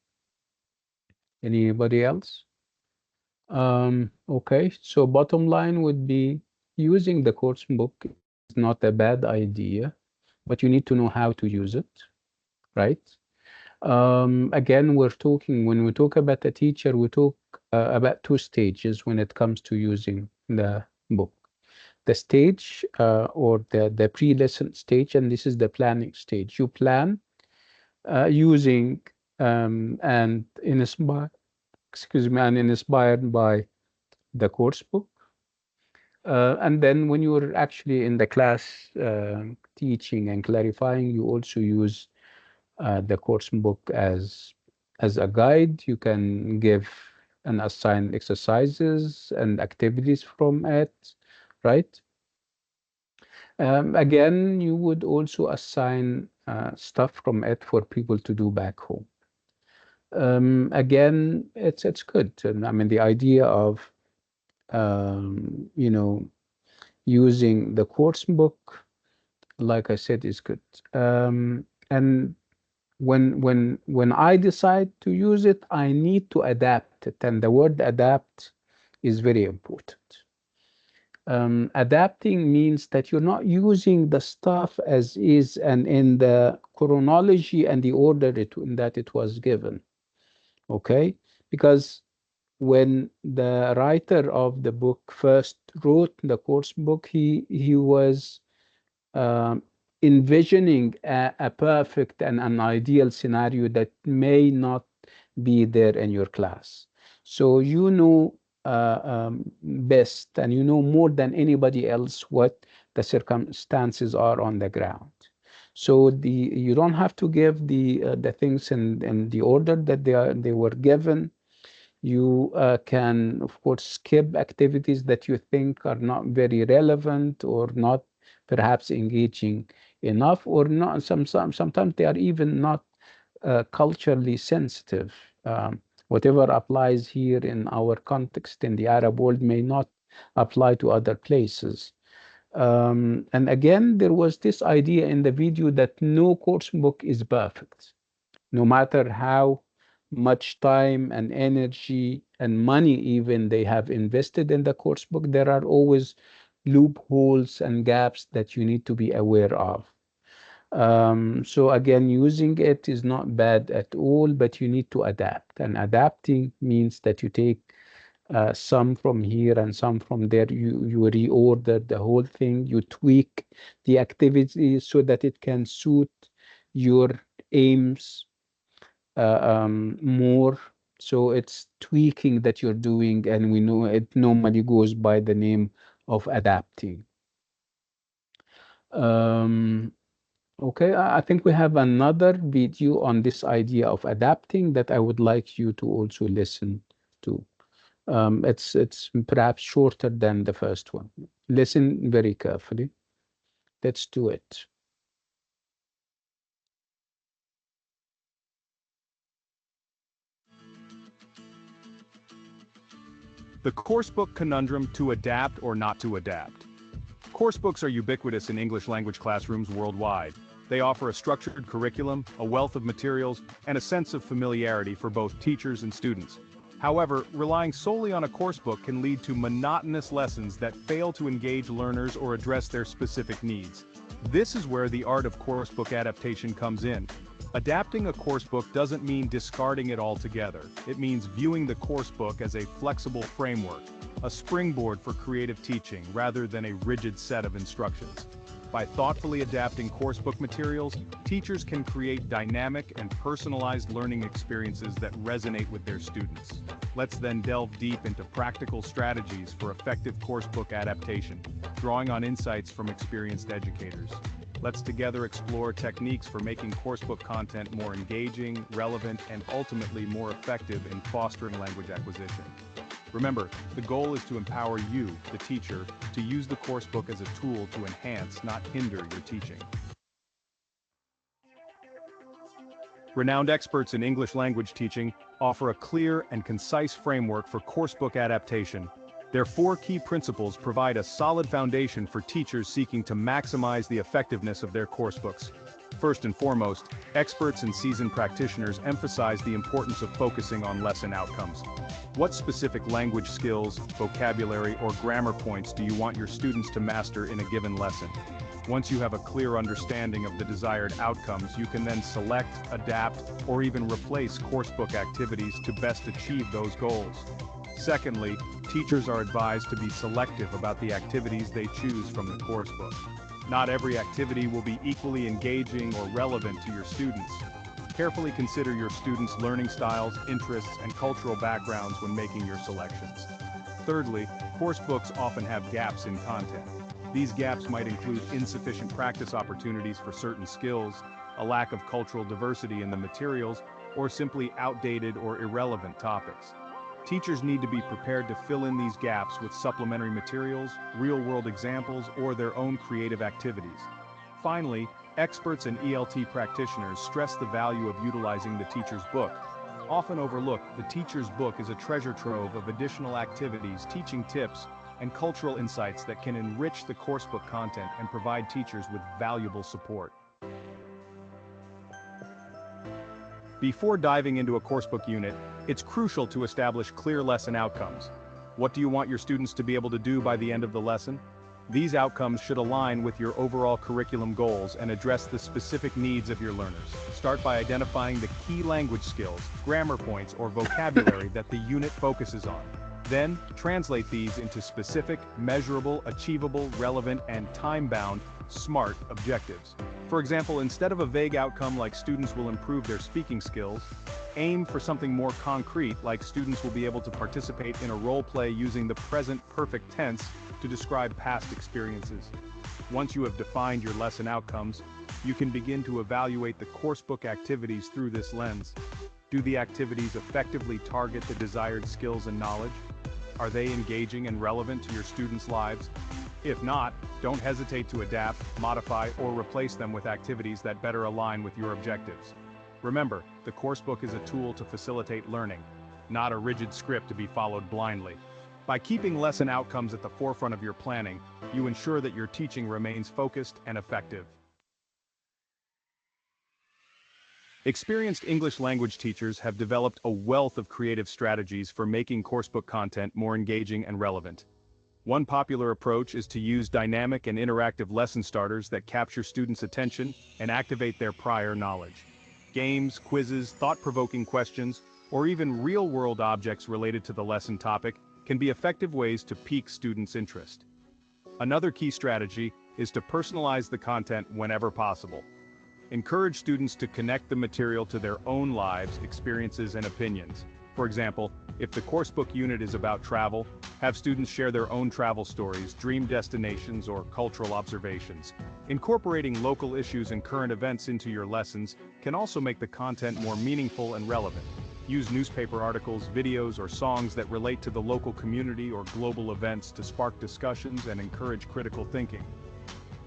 Anybody else? Okay. So bottom line would be using the course book is not a bad idea, but you need to know how to use it, right? Again, when we talk about a teacher, we talk about two stages when it comes to using the book. The stage or the pre-lesson stage, and this is the planning stage. You plan using and inspired by the course book. And then when you're actually in the class teaching and clarifying, you also use the course book as a guide. You can give and assign exercises and activities from it, right? Again, you would also assign stuff from it for people to do back home. Again, it's good. And I mean, the idea of you know using the course book, like I said, is good. And when I decide to use it, I need to adapt it, and the word adapt is very important. Adapting means that you're not using the stuff as is and in the chronology and the order that it was given. Okay? Because when the writer of the book first wrote the course book, he was um, envisioning a perfect and an ideal scenario that may not be there in your class. So you know best and you know more than anybody else what the circumstances are on the ground. So you don't have to give the things in the order that they were given. You can, of course, skip activities that you think are not very relevant or not perhaps engaging enough, or not. Sometimes they are even not culturally sensitive. Whatever applies here in our context in the Arab world may not apply to other places. And again, there was this idea in the video that no course book is perfect, no matter how much time and energy and money even they have invested in the course book, there are always loopholes and gaps that you need to be aware of. So again, using it is not bad at all, but you need to adapt. And adapting means that you take some from here and some from there. You reorder the whole thing. You tweak the activity so that it can suit your aims more. So it's tweaking that you're doing, and we know it normally goes by the name of adapting. Um, okay, I think we have another video on this idea of adapting that I would like you to also listen to. It's perhaps shorter than the first one. Listen very carefully. Let's do it. The coursebook conundrum: to adapt or not to adapt. Coursebooks are ubiquitous in English language classrooms worldwide. They offer a structured curriculum, a wealth of materials, and a sense of familiarity for both teachers and students. However, relying solely on a coursebook can lead to monotonous lessons that fail to engage learners or address their specific needs. This is where the art of coursebook adaptation comes in. Adapting a coursebook doesn't mean discarding it altogether. It means viewing the coursebook as a flexible framework, a springboard for creative teaching rather than a rigid set of instructions. By thoughtfully adapting coursebook materials, teachers can create dynamic and personalized learning experiences that resonate with their students. Let's then delve deep into practical strategies for effective coursebook adaptation, drawing on insights from experienced educators. Let's together explore techniques for making coursebook content more engaging, relevant, and ultimately more effective in fostering language acquisition. Remember, the goal is to empower you, the teacher, to use the coursebook as a tool to enhance, not hinder your teaching. Renowned experts in English language teaching offer a clear and concise framework for coursebook adaptation. Their 4 key principles provide a solid foundation for teachers seeking to maximize the effectiveness of their coursebooks. First and foremost, experts and seasoned practitioners emphasize the importance of focusing on lesson outcomes. What specific language skills, vocabulary, or grammar points do you want your students to master in a given lesson? Once you have a clear understanding of the desired outcomes, you can then select, adapt, or even replace coursebook activities to best achieve those goals. Secondly, teachers are advised to be selective about the activities they choose from the coursebook. Not every activity will be equally engaging or relevant to your students. Carefully consider your students' learning styles, interests, and cultural backgrounds when making your selections. Thirdly, coursebooks often have gaps in content. These gaps might include insufficient practice opportunities for certain skills, a lack of cultural diversity in the materials, or simply outdated or irrelevant topics. Teachers need to be prepared to fill in these gaps with supplementary materials, real-world examples, or their own creative activities. Finally, experts and ELT practitioners stress the value of utilizing the teacher's book. Often overlooked, the teacher's book is a treasure trove of additional activities, teaching tips, and cultural insights that can enrich the coursebook content and provide teachers with valuable support. Before diving into a coursebook unit, it's crucial to establish clear lesson outcomes. What do you want your students to be able to do by the end of the lesson? These outcomes should align with your overall curriculum goals and address the specific needs of your learners. Start by identifying the key language skills, grammar points, or vocabulary that the unit focuses on. Then, translate these into specific, measurable, achievable, relevant, and time-bound, SMART objectives. For example, instead of a vague outcome like students will improve their speaking skills, aim for something more concrete like students will be able to participate in a role play using the present perfect tense to describe past experiences. Once you have defined your lesson outcomes, you can begin to evaluate the coursebook activities through this lens. Do the activities effectively target the desired skills and knowledge? Are they engaging and relevant to your students' lives? If not, don't hesitate to adapt, modify, or replace them with activities that better align with your objectives. Remember, the coursebook is a tool to facilitate learning, not a rigid script to be followed blindly. By keeping lesson outcomes at the forefront of your planning, you ensure that your teaching remains focused and effective. Experienced English language teachers have developed a wealth of creative strategies for making coursebook content more engaging and relevant. One popular approach is to use dynamic and interactive lesson starters that capture students' attention and activate their prior knowledge. Games, quizzes, thought-provoking questions, or even real-world objects related to the lesson topic can be effective ways to pique students' interest. Another key strategy is to personalize the content whenever possible. Encourage students to connect the material to their own lives, experiences, and opinions. For example, if the coursebook unit is about travel, have students share their own travel stories, dream destinations, or cultural observations. Incorporating local issues and current events into your lessons can also make the content more meaningful and relevant. Use newspaper articles, videos, or songs that relate to the local community or global events to spark discussions and encourage critical thinking.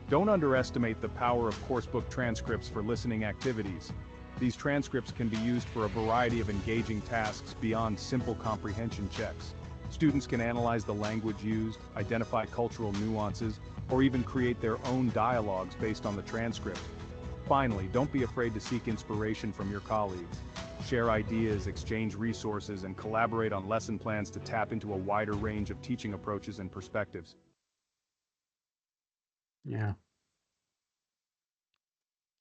Don't underestimate the power of coursebook transcripts for listening activities. These transcripts can be used for a variety of engaging tasks beyond simple comprehension checks. Students can analyze the language used, identify cultural nuances, or even create their own dialogues based on the transcript. Finally, don't be afraid to seek inspiration from your colleagues. share ideas, exchange resources, and collaborate on lesson plans to tap into a wider range of teaching approaches and perspectives. Yeah.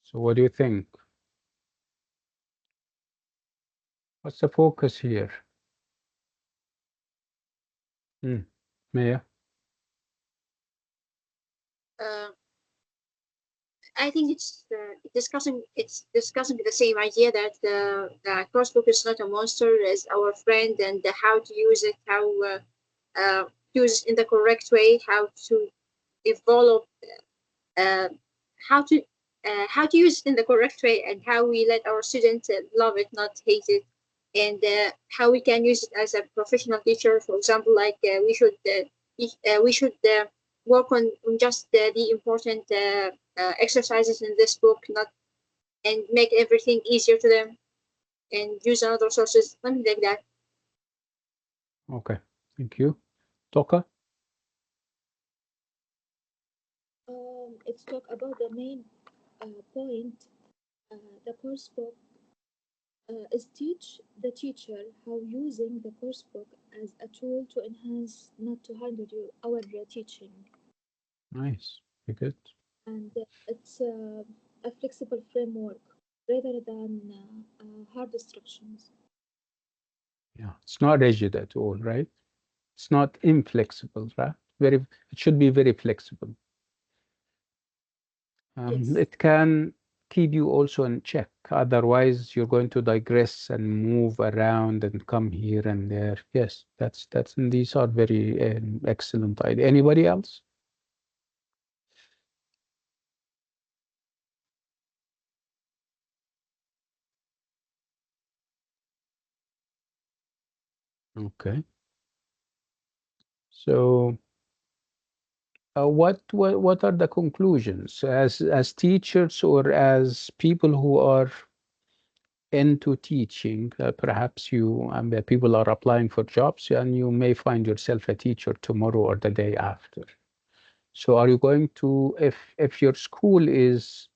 So what do you think? What's the focus here? Maya? Uh, I think it's discussing the same idea that the coursebook is not a monster, is our friend, and how to use it, how use it in the correct way, how to develop, uh, how to how to use it in the correct way, and how we let our students love it, not hate it, and how we can use it as a professional teacher. For example, like we should work on just the important exercises in this book, not and make everything easier to them, and use other sources, something like that. Okay. Thank you. Toka? It's talk about the main point. The course book is teach the teacher how using the course book as a tool to enhance, not to hinder our teaching. Nice. Very good. And it's a flexible framework rather than hard instructions. Yeah. It's not rigid at all, right? It's not inflexible, right? It should be very flexible. Yes. It can keep you also in check. Otherwise, you're going to digress and move around and come here and there. Yes, and these are very excellent idea. Anybody else? Okay. So, what are the conclusions as teachers or as people who are into teaching? Perhaps people are applying for jobs, and you may find yourself a teacher tomorrow or the day after. So are you going to, if your school is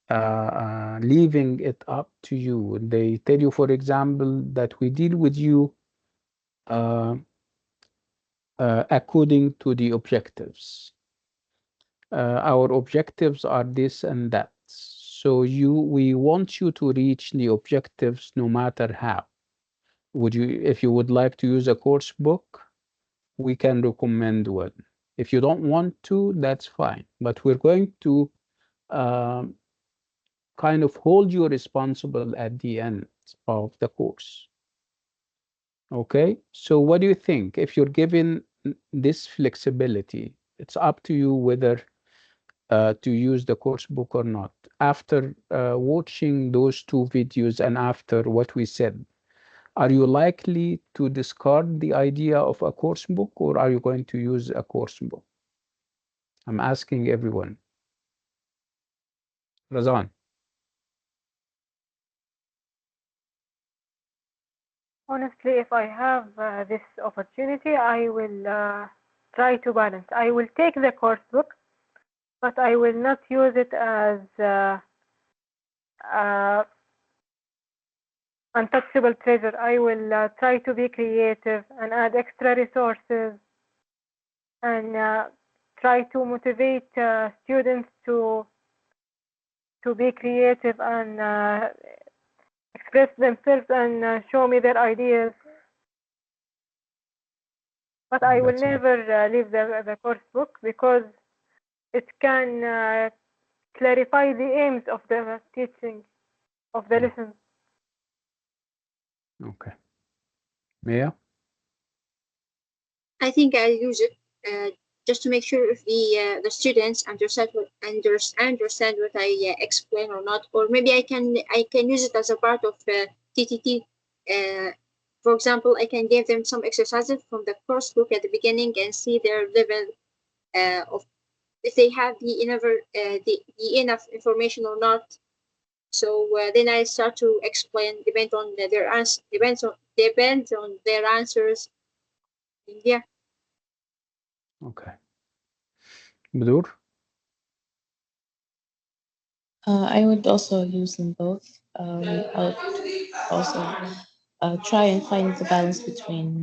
leaving it up to you, they tell you, for example, that we deal with you uh, according to the objectives. Our objectives are this and that. So we want you to reach the objectives no matter how. If you would like to use a course book, we can recommend one. If you don't want to, that's fine. But we're going to um, kind of hold you responsible at the end of the course. Okay, so what do you think? If you're given this flexibility, it's up to you whether to use the course book or not. After watching those two videos and after what we said, are you likely to discard the idea of a course book, or are you going to use a course book? I'm asking everyone. Razan. Honestly, if I have this opportunity, I will try to balance. I will take the course book, but I will not use it as uh, untouchable treasure. I will try to be creative and add extra resources and try to motivate students to be creative and express themselves and show me their ideas. But I will That's all. never leave the course book because it can clarify the aims of the teaching of the Yeah. lesson. Okay. Mia? I think I use it just to make sure if the students understand what I explain or not, or maybe I can use it as a part of TTT. Uh, for example, I can give them some exercises from the course book at the beginning and see their level of if they have the enough information or not. So then I start to explain, depends on their answers. Yeah. Okay. Bdur? I would also use them both. I would also try and find the balance between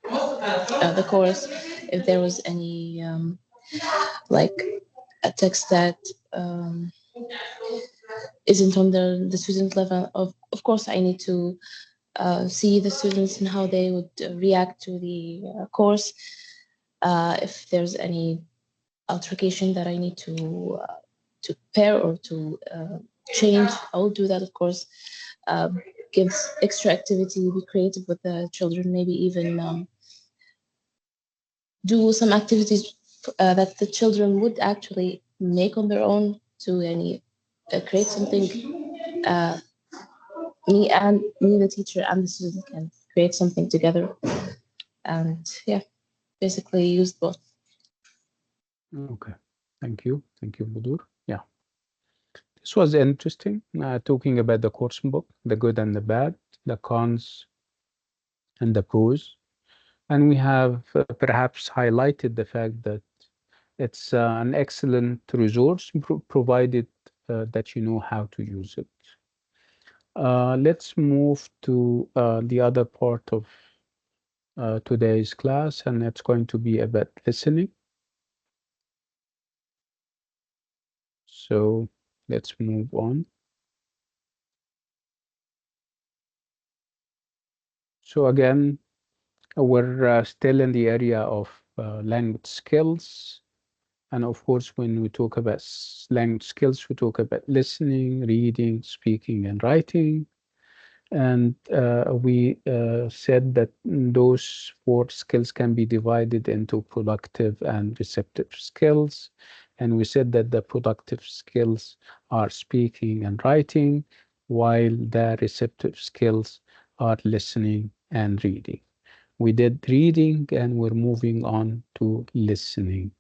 the course. If there was any like a text that isn't on the student level, of course I need to see the students and how they would react to the course. If there's any altercation that I need to pair or to change, I will do that, of course. Give extra activity, be creative with the children, maybe even do some activities that the children would actually make on their own to any create something. Uh, me, the teacher, and the student can create something together, and yeah, basically use both. Okay. Thank you, Budur. Yeah. This was interesting, talking about the course book, the good and the bad, the cons and the pros. And we have perhaps highlighted the fact that it's an excellent resource provided that you know how to use it. Let's move to the other part of today's class, and it's going to be about listening. So let's move on. So again, we're still in the area of language skills. And of course, when we talk about language skills, we talk about listening, reading, speaking, and writing. And we said that those four skills can be divided into productive and receptive skills. And we said that the productive skills are speaking and writing, while the receptive skills are listening and reading. We did reading and we're moving on to listening.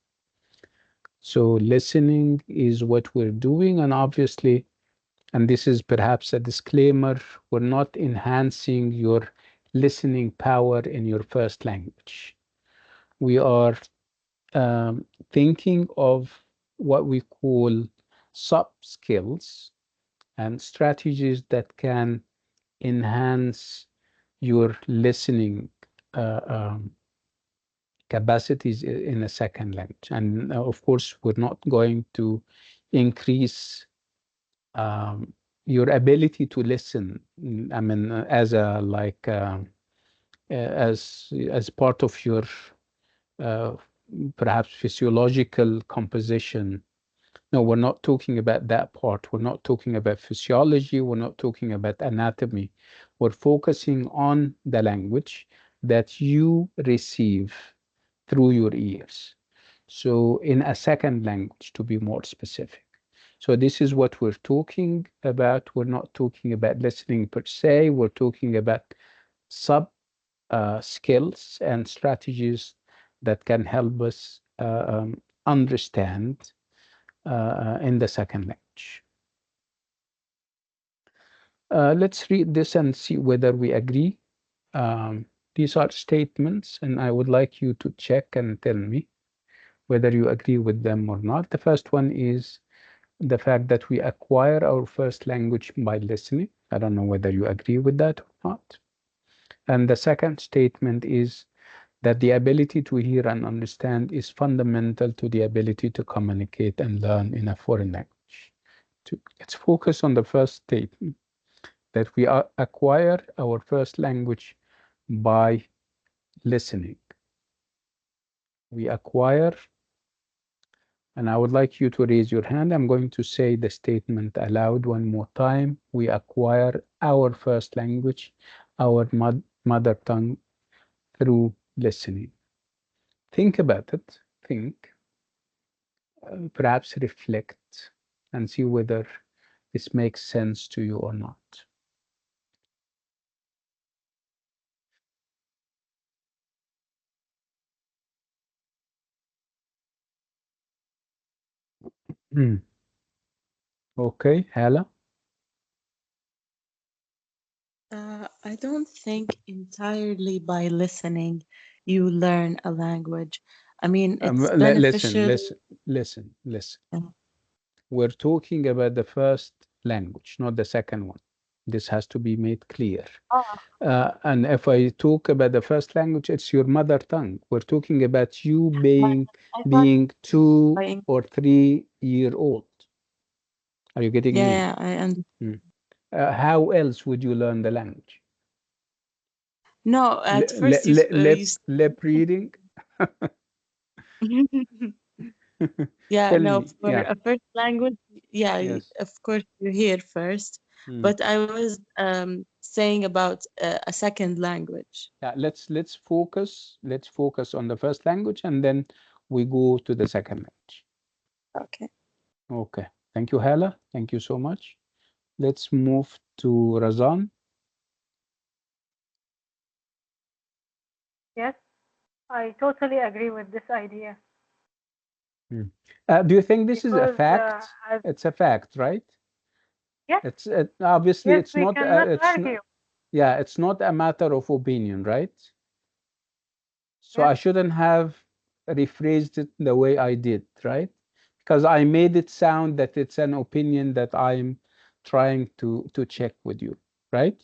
So listening is what we're doing, and obviously, and this is perhaps a disclaimer, we're not enhancing your listening power in your first language. We are thinking of what we call sub skills and strategies that can enhance your listening uh, um, capacities in a second language. And of course, we're not going to increase your ability to listen. I mean, as a like as part of your uh, perhaps physiological composition. No, we're not talking about that part. We're not talking about physiology. We're not talking about anatomy. We're focusing on the language that you receive through your ears. So, in a second language, to be more specific. So, this is what we're talking about. We're not talking about listening per se. We're talking about sub skills and strategies that can help us understand in the second language. Let's read this and see whether we agree. Um, these are statements, and I would like you to check and tell me whether you agree with them or not. The first one is the fact that we acquire our first language by listening. I don't know whether you agree with that or not. And the second statement is that the ability to hear and understand is fundamental to the ability to communicate and learn in a foreign language. Let's focus on the first statement, that we acquire our first language by listening. We acquire, and I would like you to raise your hand. I'm going to say the statement aloud one more time. We acquire our first language, our mother tongue, through listening. Think about it. Think. Perhaps reflect and see whether this makes sense to you or not. Okay, Hala. I don't think entirely by listening you learn a language. I mean, it's Listen, beneficial. listen. We're talking about the first language, not the second one. This has to be made clear. Oh, And if I talk about the first language, it's your mother tongue. We're talking about you I thought being two by or 3 year old. Are you getting yeah, me? yeah, I understand. Hmm. How else would you learn the language? No, at first Lip reading? yeah, Tell no, me. for Yeah. a first language, yeah, Yes. of course you hear first, Hmm. but I was saying about a second language. Yeah. Let's focus on the first language, and then we go to the second language. Okay. Okay. Thank you, Hala. Thank you so much. Let's move to Razan. yes, I totally agree with this idea Hmm. Do you think this is a because, fact? as It's a fact, right? yes, It's obviously yes, it's we not. cannot It's not. argue. Yeah, it's not a matter of opinion, right? So Yes, I shouldn't have rephrased it the way I did, right? Because I made it sound that it's an opinion that I'm trying to check with you, right?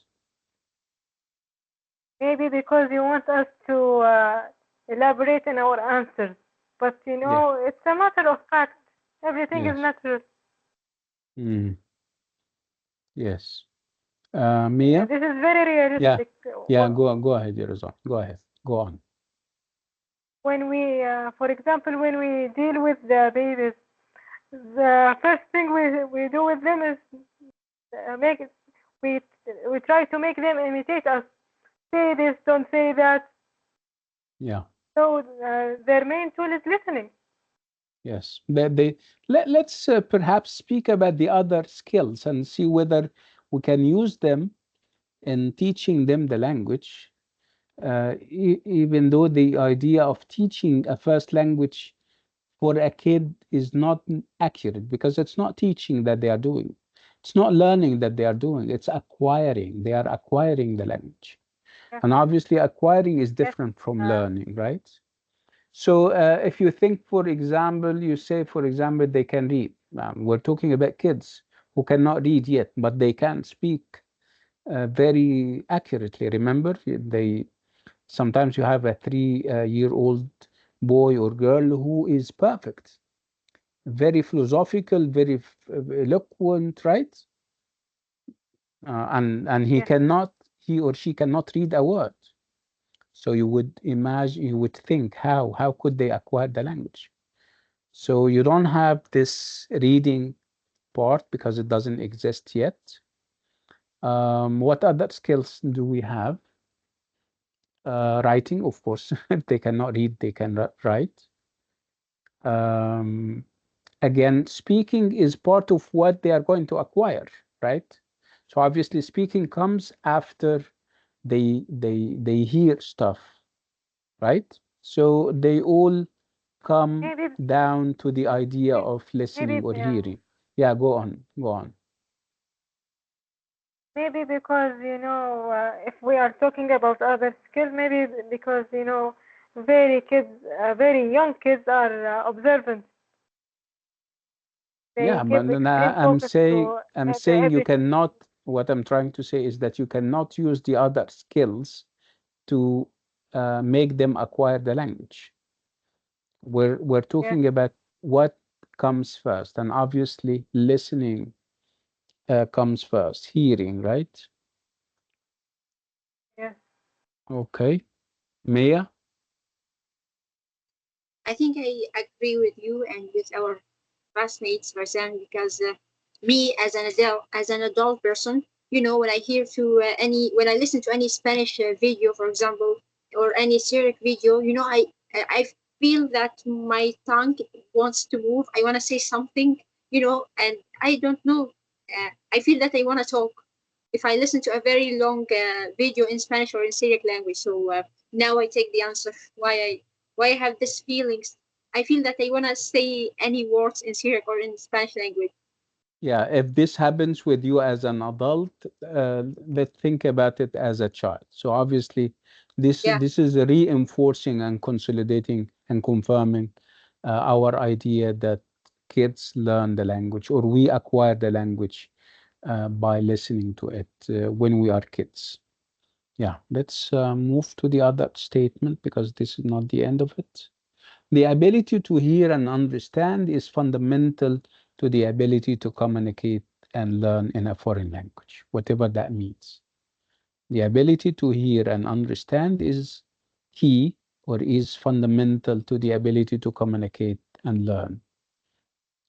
maybe because you want us to elaborate in our answers, but Yeah. it's a matter of fact. Everything is Yes. natural. Mm. Yes. Mia? This is very Yeah. realistic. Yeah. Go ahead, Yerizon. Go ahead. Go on. When we, for example, when we deal with the babies, the first thing we do with them is make it, we we try to make them imitate us. Say this, don't say that. Yeah. So their main tool is listening. Yes. Let's perhaps speak about the other skills and see whether we can use them in teaching them the language, even though the idea of teaching a first language for a kid is not accurate because it's not teaching that they are doing. It's not learning that they are doing. It's acquiring. They are acquiring the language. Yes, And obviously, acquiring is yes, different from uh, learning, right? So if you think, for example, you say, for example, they can read. We're talking about kids who cannot read yet, but they can speak very accurately. Remember, they sometimes you have a 3 year old boy or girl who is perfect, very philosophical, very eloquent, right? And yes, he or she cannot read a word. So you would imagine, you would think, how could they acquire the language? So you don't have this reading part because it doesn't exist yet. What other skills do we have? Writing, of course. If they cannot read, they can write. Um, Again, speaking is part of what they are going to acquire, right? So obviously, speaking comes after they hear stuff, right? So they all come maybe, down to the idea of maybe, listening or hearing. Yeah, go on, go on. maybe because if we are talking about other skills, maybe because very young kids are observant. They Yeah, but give then extreme I'm focus saying to I'm saying you everything. cannot. What I'm trying to say is that you cannot use the other skills to make them acquire the language. We're Yes, talking about what comes first, and obviously listening comes first, hearing, right? yes, Okay. Maya? I think I agree with you and with our classmates, Farzan, because me as an adult person, when I hear to when I listen to any Spanish video, for example, or any Syriac video, I feel that my tongue wants to move. I want to say something, and I don't know. I feel that I want to talk if I listen to a very long video in Spanish or in Syriac language. So now I take the answer why I have this feelings. I feel that I wanna say any words in Syriac or in Spanish language. Yeah, if this happens with you as an adult, let's think about it as a child. So obviously, Yeah, this is reinforcing and consolidating and confirming our idea that kids learn the language or we acquire the language by listening to it when we are kids. Yeah, let's move to the other statement because this is not the end of it. The ability to hear and understand is fundamental to the ability to communicate and learn in a foreign language, whatever that means. The ability to hear and understand is key or is fundamental to the ability to communicate and learn.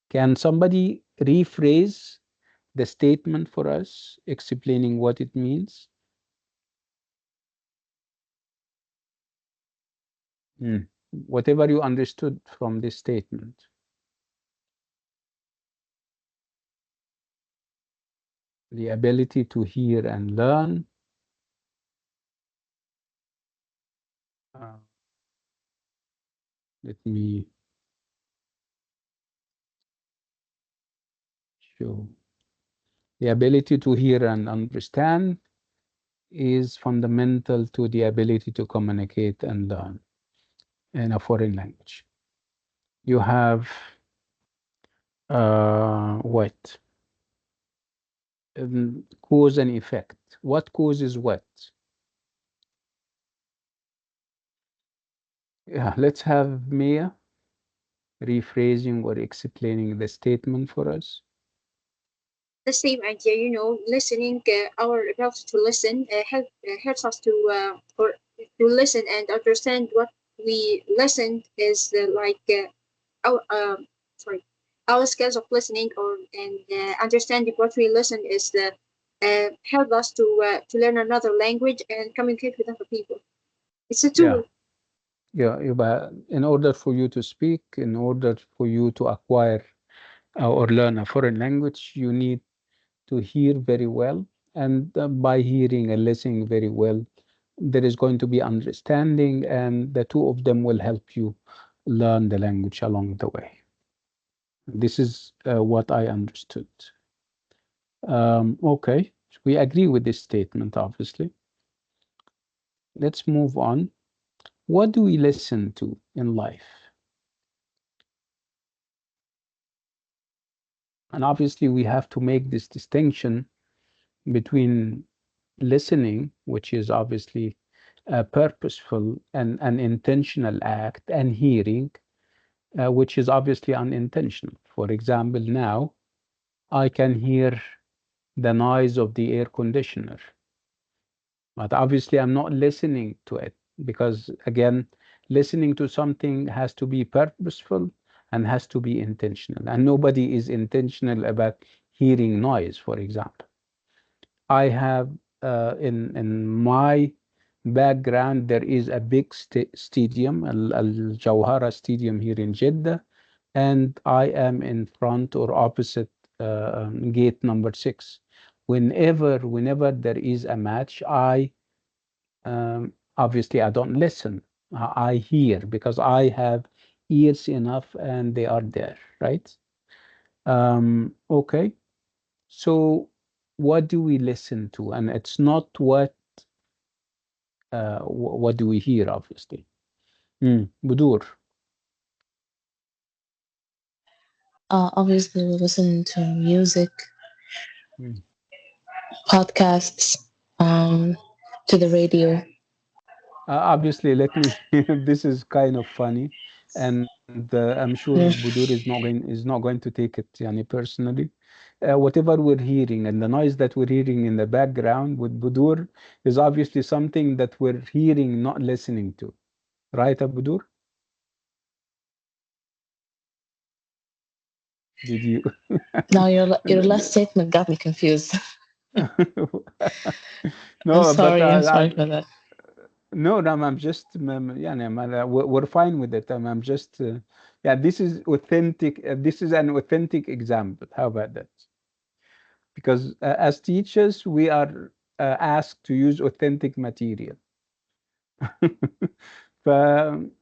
Can somebody rephrase the statement for us, explaining what it means? Hmm. Whatever you understood from this statement. The ability to hear and learn. Uh, Let me show. The ability to hear and understand is fundamental to the ability to communicate and learn in a foreign language. You have what? Cause and effect. What causes what? Yeah, let's have Mia rephrasing or explaining the statement for us. The same idea, listening, our ability to listen helps us to or to listen and understand what we listen is our sorry our skills of listening or and understanding what we listen is the help us to learn another language and communicate with other people. It's a Yeah, tool. yeah. But in order for you to speak, in order for you to acquire or learn a foreign language, you need to hear very well. And by hearing and listening very well, there is going to be understanding, and the two of them will help you learn the language along the way. This is what I understood. Okay, we agree with this statement, obviously. Let's move on. What do we listen to in life? And obviously, we have to make this distinction between listening, which is obviously a purposeful and an intentional act, and hearing, which is obviously unintentional. For example, now I can hear the noise of the air conditioner, but obviously I'm not listening to it because, again, listening to something has to be purposeful and has to be intentional. And nobody is intentional about hearing noise, for example. I have in my background there is a big stadium, Al Jawhara Stadium here in Jeddah, and I am in front or opposite gate number 6. Whenever there is a match, I obviously I don't listen. I hear because I have ears enough and they are there, right? Okay. So what do we listen to? And it's not what do we hear, obviously. Budur. Obviously, we listen to music, Mm. podcasts, to the radio. Obviously, let me. This is kind of funny, and I'm sure Yeah. Budur is not going to take it, yani, personally. Whatever we're hearing and the noise that we're hearing in the background with Budur is obviously something that we're hearing, not listening to. Right, Budur? Did you? Now your last statement got me confused. I'm No, but sorry. I'm sorry for that. no, no, I'm just, yeah, no, we're fine with it. I'm just, yeah, this is authentic. This is an authentic example. How about that? Because as teachers, we are asked to use authentic material.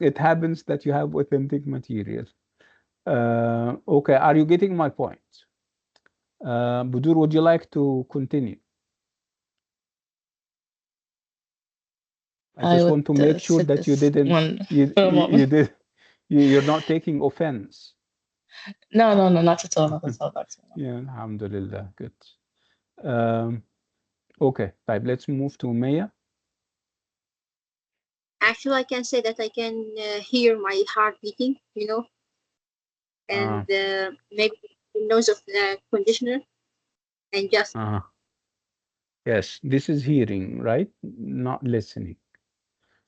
It happens that you have authentic material. Okay, are you getting my point? Budur, would you like to continue? I I just would want to make sure sit that you this didn't, one you, for a you, moment. you did, you're not taking offense. No, no, no, not at all. Not at all. Not at all. Yeah, alhamdulillah, good. Um, okay, طيب, let's move to Maya. Actually, I can say that I can hear my heart beating, and Uh, maybe the noise of the conditioner, and just uh, yes, this is hearing, right? Not listening.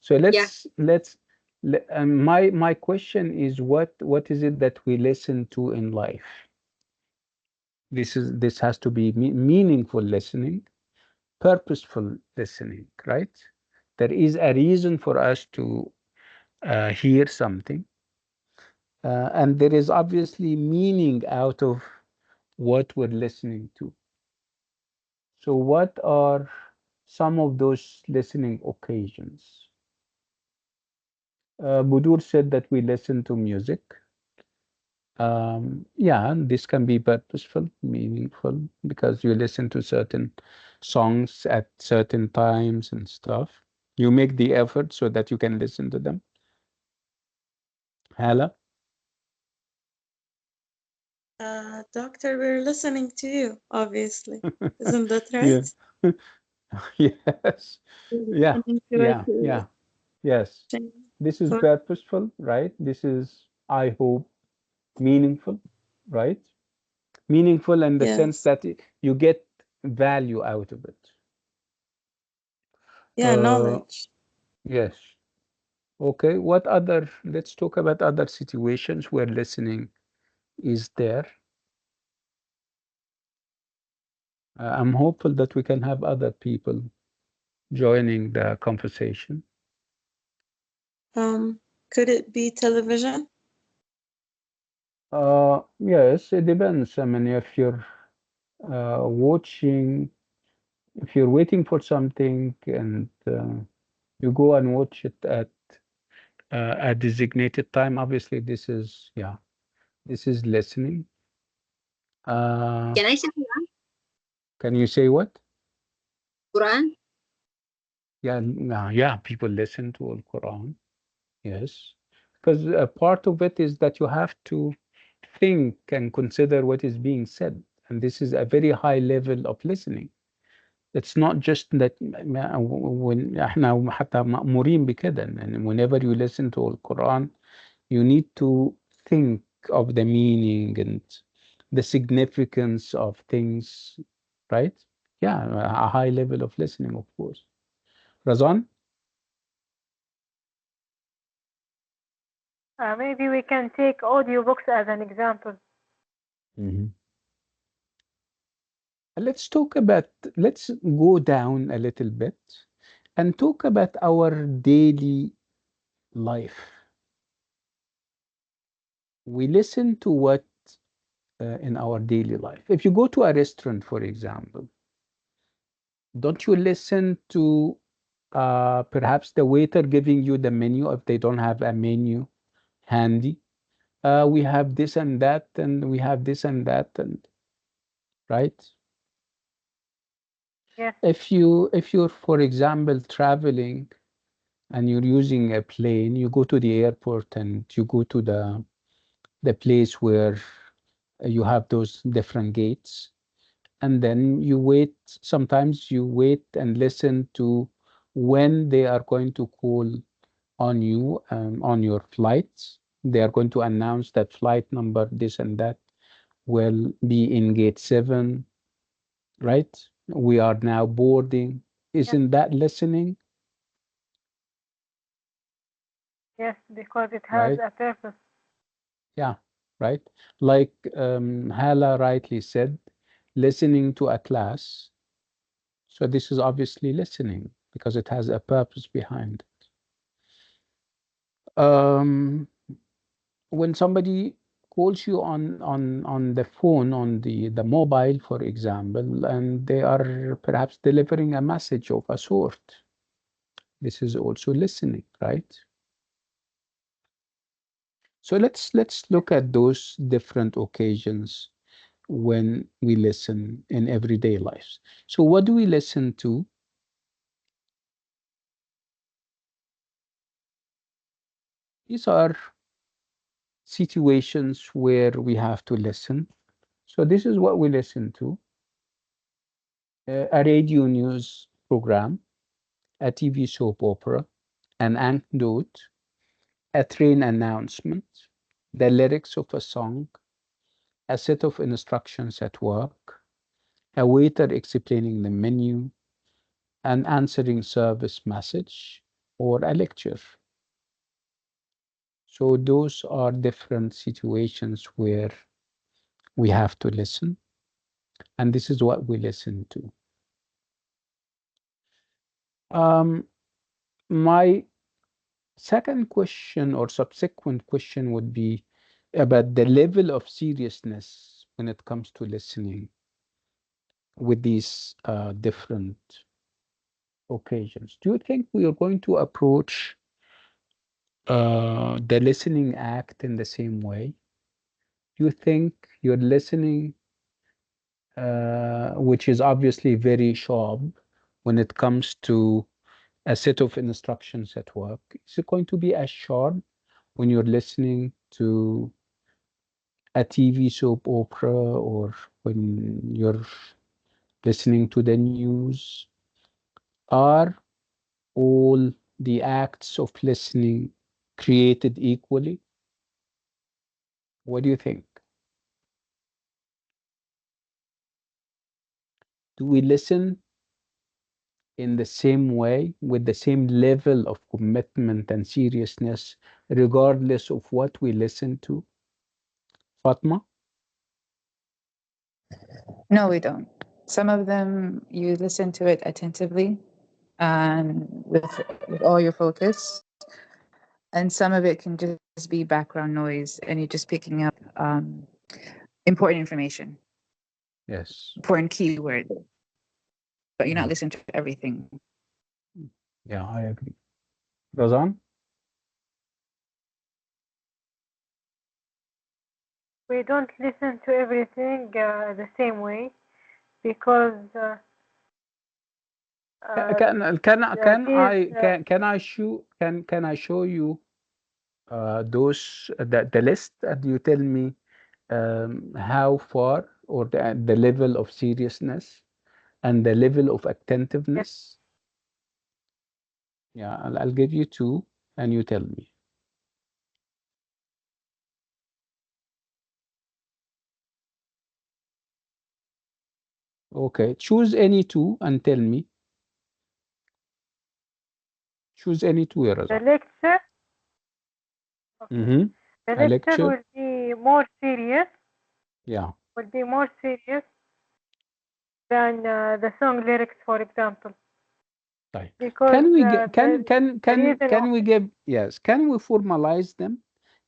So yeah. my question is, what is it that we listen to in life? This has to be meaningful listening, purposeful listening, right? There is a reason for us to hear something, and there is obviously meaning out of what we're listening to. So, what are some of those listening occasions? Budur said that we listen to music. Yeah, this can be purposeful, meaningful, because you listen to certain songs at certain times and stuff. You make the effort so that you can listen to them. Hala? Doctor, we're listening to you, obviously. Isn't that Yeah. right? Yes. We're Yeah. listening to Yeah. it. Yeah. Yes. Change This is for purposeful, right? This is, I hope, meaningful, right? Meaningful in the sense yes. that you get value out of it. Yeah, Uh, knowledge. yes. Okay. Let's talk about other situations where listening is there. I'm hopeful that we can have other people joining the conversation. Could it be television? Yes, it depends. I mean, if you're watching, if you're waiting for something and you go and watch it at a designated time, obviously this is listening. Uh, Can I say Quran? can you say what? Quran? Yeah, yeah, people listen to Al Quran. Yes, because part of it is that you have to think and consider what is being said, and this is a very high level of listening. It's not just that when احنا حتى مأمورين بكده, and whenever you listen to Al Quran, you need to think of the meaning and the significance of things, right? Yeah, a high level of listening, of course. Razan? Maybe we can take audiobooks as an example. Mhm. Let's talk about, let's go down a little bit and talk about our daily life. We listen to what in our daily life. If you go to a restaurant, for example, don't you listen to perhaps the waiter giving you the menu if they don't have a menu handy? We have this and that, and we have this and that, and right? Yes, If you're, for example, traveling and you're using a plane, you go to the airport and you go to the place where you have those different gates, and then you wait. Sometimes you wait and listen to when they are going to call on you on your flights. They are going to announce that flight number this and that will be in gate 7, right? We are now boarding. yes, Isn't that listening? yes, because it has Right? a purpose. Yeah, right. Like Hala rightly said, listening to a class. So this is obviously listening because it has a purpose behind it. When somebody calls you on the phone, on the mobile, for example, and they are perhaps delivering a message of a sort, this is also listening, right? So let's Yes, look at those different occasions when we listen in everyday lives. So what do we listen to? These are situations where we have to listen. So this is what we listen to. a radio news program, a TV soap opera, an anecdote, a train announcement, the lyrics of a song, a set of instructions at work, a waiter explaining the menu, an answering service message, or a lecture. So those are different situations where we have to listen, and this is what we listen to. My second question or subsequent question would be about the level of seriousness when it comes to listening with these different occasions. Do you think we are going to approach the listening act in the same way? Do you think you're listening, which is obviously very sharp when it comes to a set of instructions at work? Is it going to be as sharp when you're listening to a TV soap opera or when you're listening to the news? Are all the acts of listening created equally? What do you think? Do we listen in the same way with the same level of commitment and seriousness, regardless of what we listen to? Fatma? No, we don't. Some of them you listen to it attentively and with all your focus, and some of it can just be background noise and you're just picking up important information, Yes. important keyword, but you're not Yeah, listening to everything. yeah, I agree. Razan? We don't listen to everything the same way because Can these can I show you those the list and you tell me how far or the level of seriousness and the level of attentiveness? Yeah, I'll give you two and you tell me. Okay, choose any two and tell me. Choose any two, ya the Razan. lecture. Okay. Mm-hmm. The A lecture lecture? will be more serious. Yeah. Will be more serious than the song lyrics, for example. Right. Because Can we get the reason can we give yes, can we formalize them?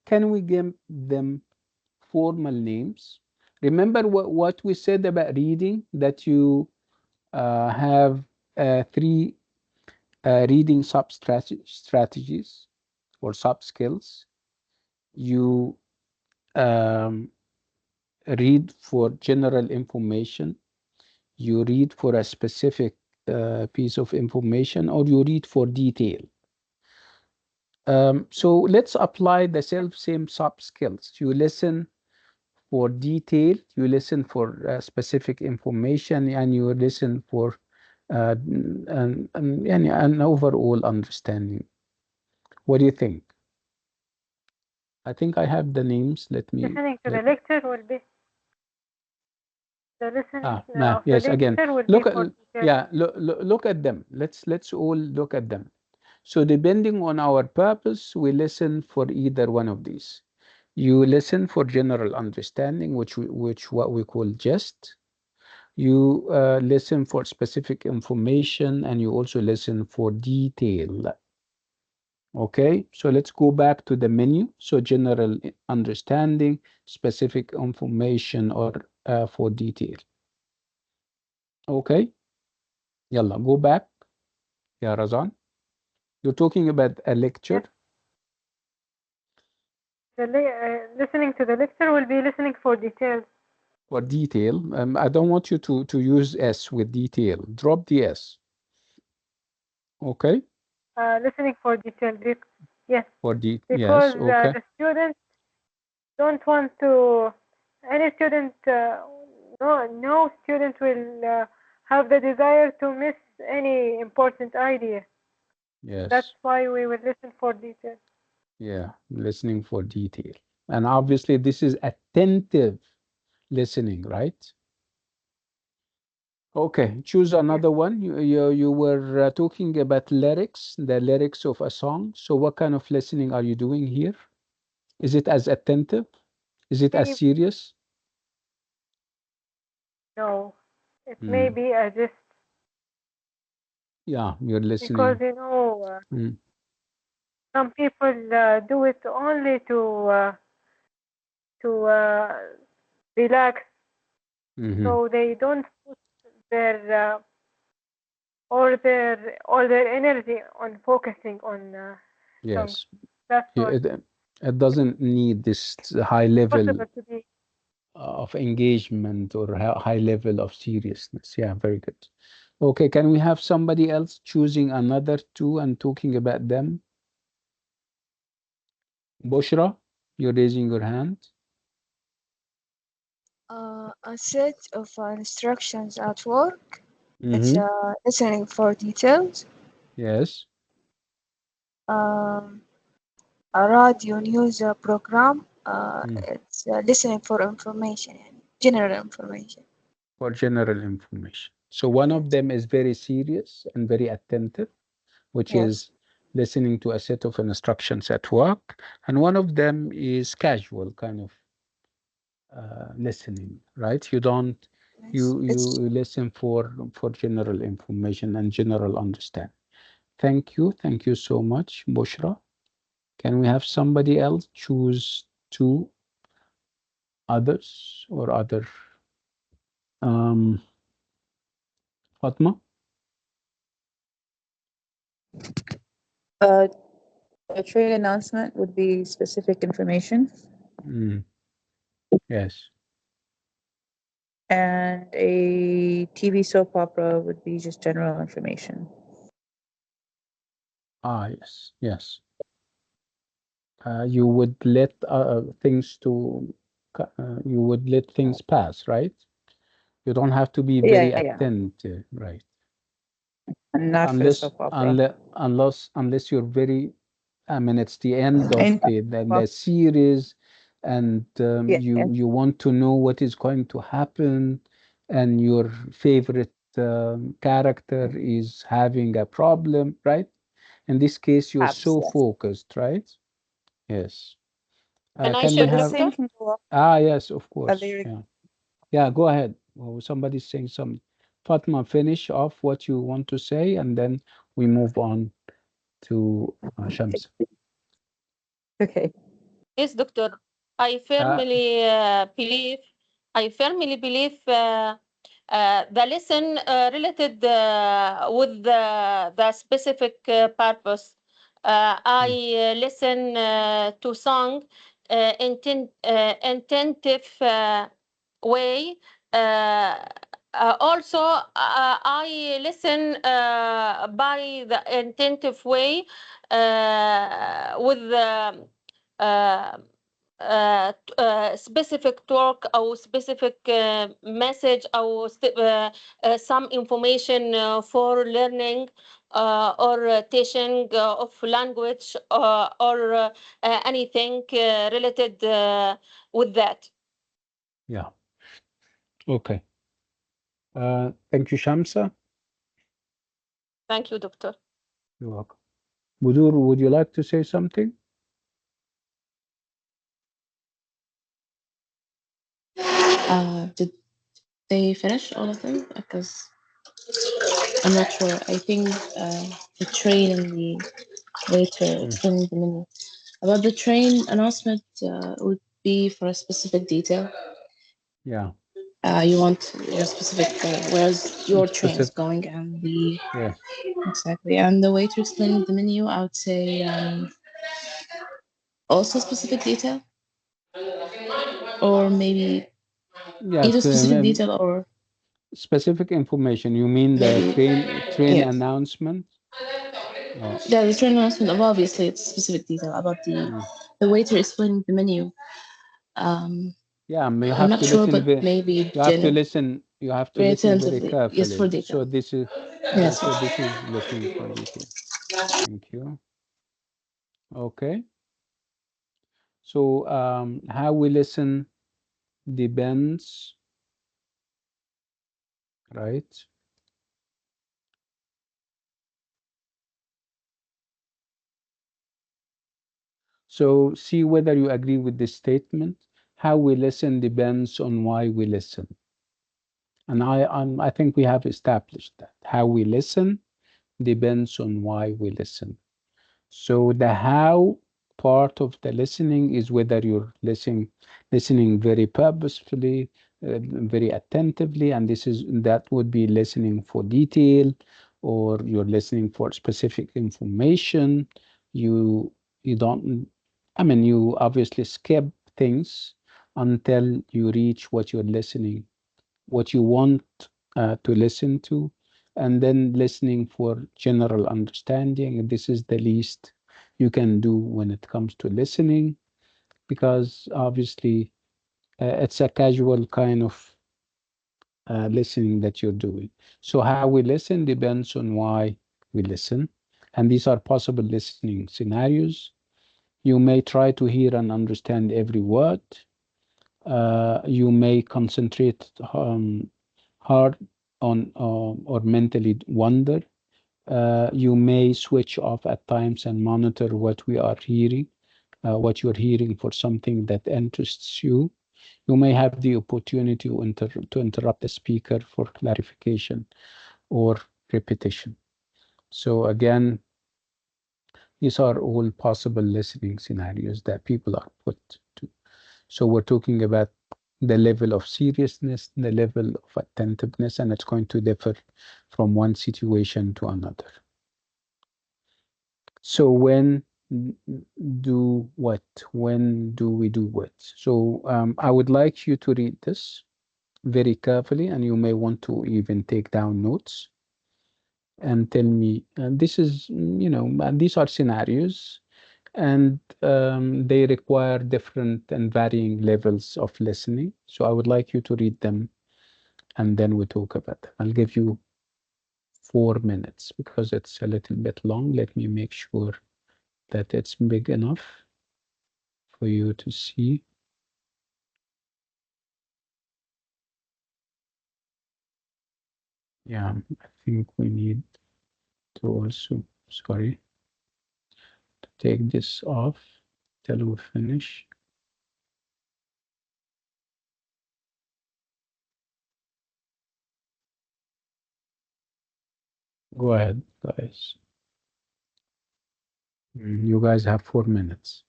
Can we give them formal names? Remember what we said about reading, that you have three reading strategies or sub skills. You um, read for general information, you read for a specific piece of information, or you read for detail. So let's apply the same sub skills. You listen for detail, you listen for specific information, and you listen for an overall understanding. What do you think? I think I have the names. listening to the Let lecture will be the listening of the yes, again, lecture will be look at for details. yeah, look at them. Let's all look at them. So depending on our purpose, we listen for either one of these. You listen for general understanding, which what we call gist. You listen for specific information, and you also listen for detail. Okay, so let's go back to the menu. So general understanding, specific information, or for detail. Okay, yalla, go back. Yeah, Razan. You're talking about a lecture. Yes. Listening to the lecture will be listening for details. For detail. I don't want you to use S with detail. Drop the S. Okay, Listening for details. Yes, for because yes, okay. the students don't want to. Any student, no student will have the desire to miss any important idea. That's Yes. why we will listen for detail. Yeah. Listening for detail. And obviously, this is attentive listening, right? Okay, choose another one. You were talking about lyrics, the lyrics of a song. So what kind of listening are you doing here? Is it as attentive? Is it as Maybe, serious? no, it may Mm. be a just Yeah, you're because listening. Mm. some people do it only to relax, Mm-hmm. so they don't put their all their energy on focusing on songs. Yes. That's Yeah, why it doesn't need this high it's level possible to be. of engagement or high level of seriousness. Yeah, very good. Okay, can we have somebody else choosing another two and talking about them? Bushra, you're raising your hand. A set of instructions at work. It's Mm-hmm. listening for details. Yes, Um, a radio news program. mm. It's listening for information and general information. For general information. So one of Yes. them is very serious and very attentive, which Yes. is listening to a set of instructions at work, and one of them is casual kind of listening, right? You don't Yes. you listen for general information and general understanding. Thank you so much, Bushra. Can we have somebody else choose two others or other? Um, Fatma. Uh, a trade announcement would be specific information, Mm, yes. and a TV soap opera would be just general information. Ah, yes, yes. You would let things to you would let things pass, right? You don't have to be Yeah, very yeah. attentive, right? And not for the soap opera. Unless you're very, I mean, it's the end of And the series, and yeah, you want to know what is going to happen, and your favorite character is having a problem, right? In this case, you're perhaps so yes. focused, right? Yes. Can I Can we share, But the have? doctor? same can go up Yes, of a course. lyric. Yeah. Yeah, go ahead. Well, somebody's saying something. Fatma, finish off what you want to say, and then we move on to Shams. Okay. Yes, doctor. I Uh, firmly believe. I firmly believe the lesson related with the specific purpose. I mm, listen to song intentive way. Uh, Also, I listen by the intentive way with uh, specific talk or specific message or some information for learning or teaching of language or anything related with that. yeah. Okay. Thank you, Shamsa. Thank you, doctor. You're welcome. Budur, would you like to say something? Did they finish all of them? Because I'm not sure. I think the train and the waiter Mm, explaining the menu. About the train announcement would be for a specific detail. yeah. You want your specific where's your train is Specific. going and the Yeah. exactly and the waiter explaining the menu. I would say also specific detail or maybe either Yes. specific detail or Specific information. You mean the maybe train yes. announcement? Yeah, the train announcement of obviously it's specific detail about Mm. the waiter explaining the menu. Um, Yeah, you I'm have not to sure, listen. but maybe You have to general. listen You have to very listen very attentively. Yes, for carefully. detail. So this is, Yes. so this is listening for detail. Thank you. Okay. So how we listen depends, right? So see whether you agree with this statement. How we listen depends on why we listen. And I think we have established that. How we listen depends on why we listen. So the how part of the listening is whether you're listening very purposefully, very attentively, and that would be listening for detail, or you're listening for specific information. You you don't, I mean, you obviously skip things until you reach what you're listening, what you want to listen to, and then listening for general understanding. This is the least you can do when it comes to listening, because obviously it's a casual kind of listening that you're doing. So how we listen depends on why we listen, and these are possible listening scenarios. You may try to hear and understand every word. You may concentrate hard on or mentally wonder. You may switch off at times and monitor what we are hearing, what you're hearing for something that interests you. You may have the opportunity to interrupt the speaker for clarification or repetition. So again, these are all possible listening scenarios that people are put to. So we're talking about the level of seriousness, the level of attentiveness, and it's going to differ from one situation to another. So do what? When do we do what? So I would like you to read this very carefully, and you may want to even take down notes and tell me. This is, these are scenarios, and they require different and varying levels of listening. So I would like you to read them, and then we talk about them. I'll give you 4 minutes because it's a little bit long. Let me make sure that it's big enough for you to see. Yeah, I think we need to also, sorry, to take this off till we finish. Go ahead, guys. You guys have 4 minutes.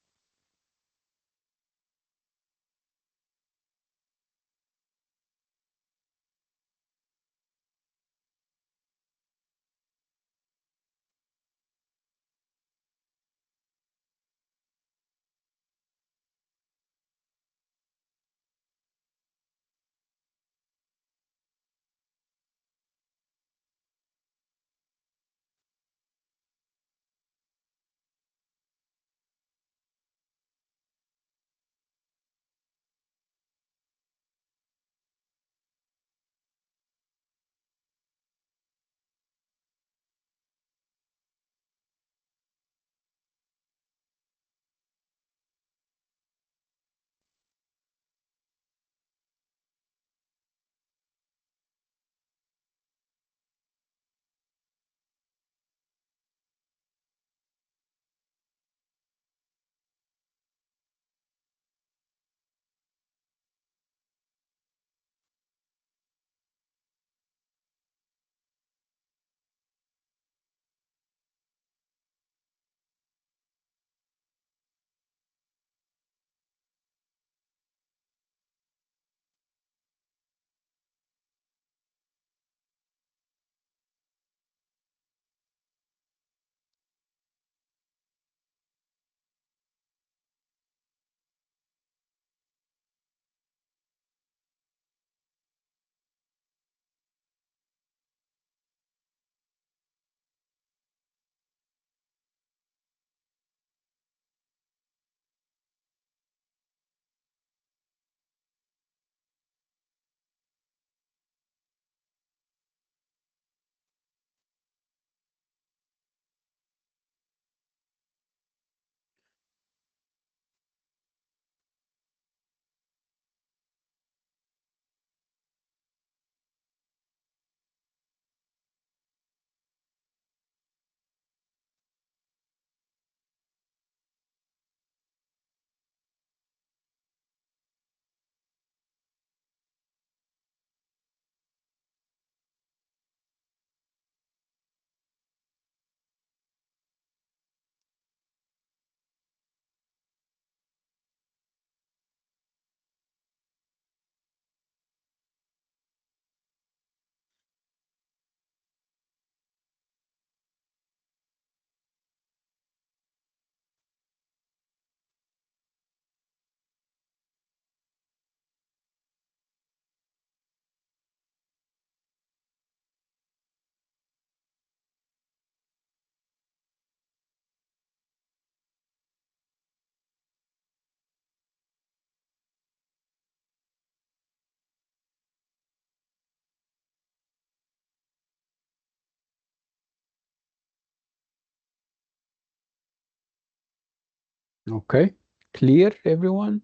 Okay, clear, everyone?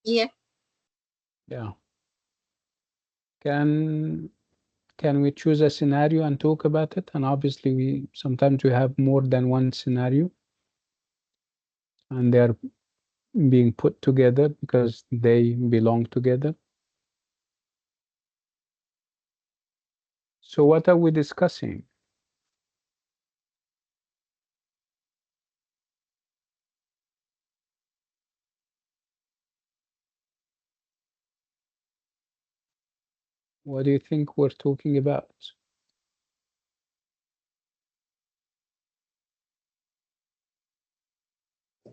Yeah. Yeah. Can can we choose a scenario and talk about it? And obviously, we sometimes we have more than one scenario, and they are being put together because they belong together. So, what are we discussing? What do you think we're talking about?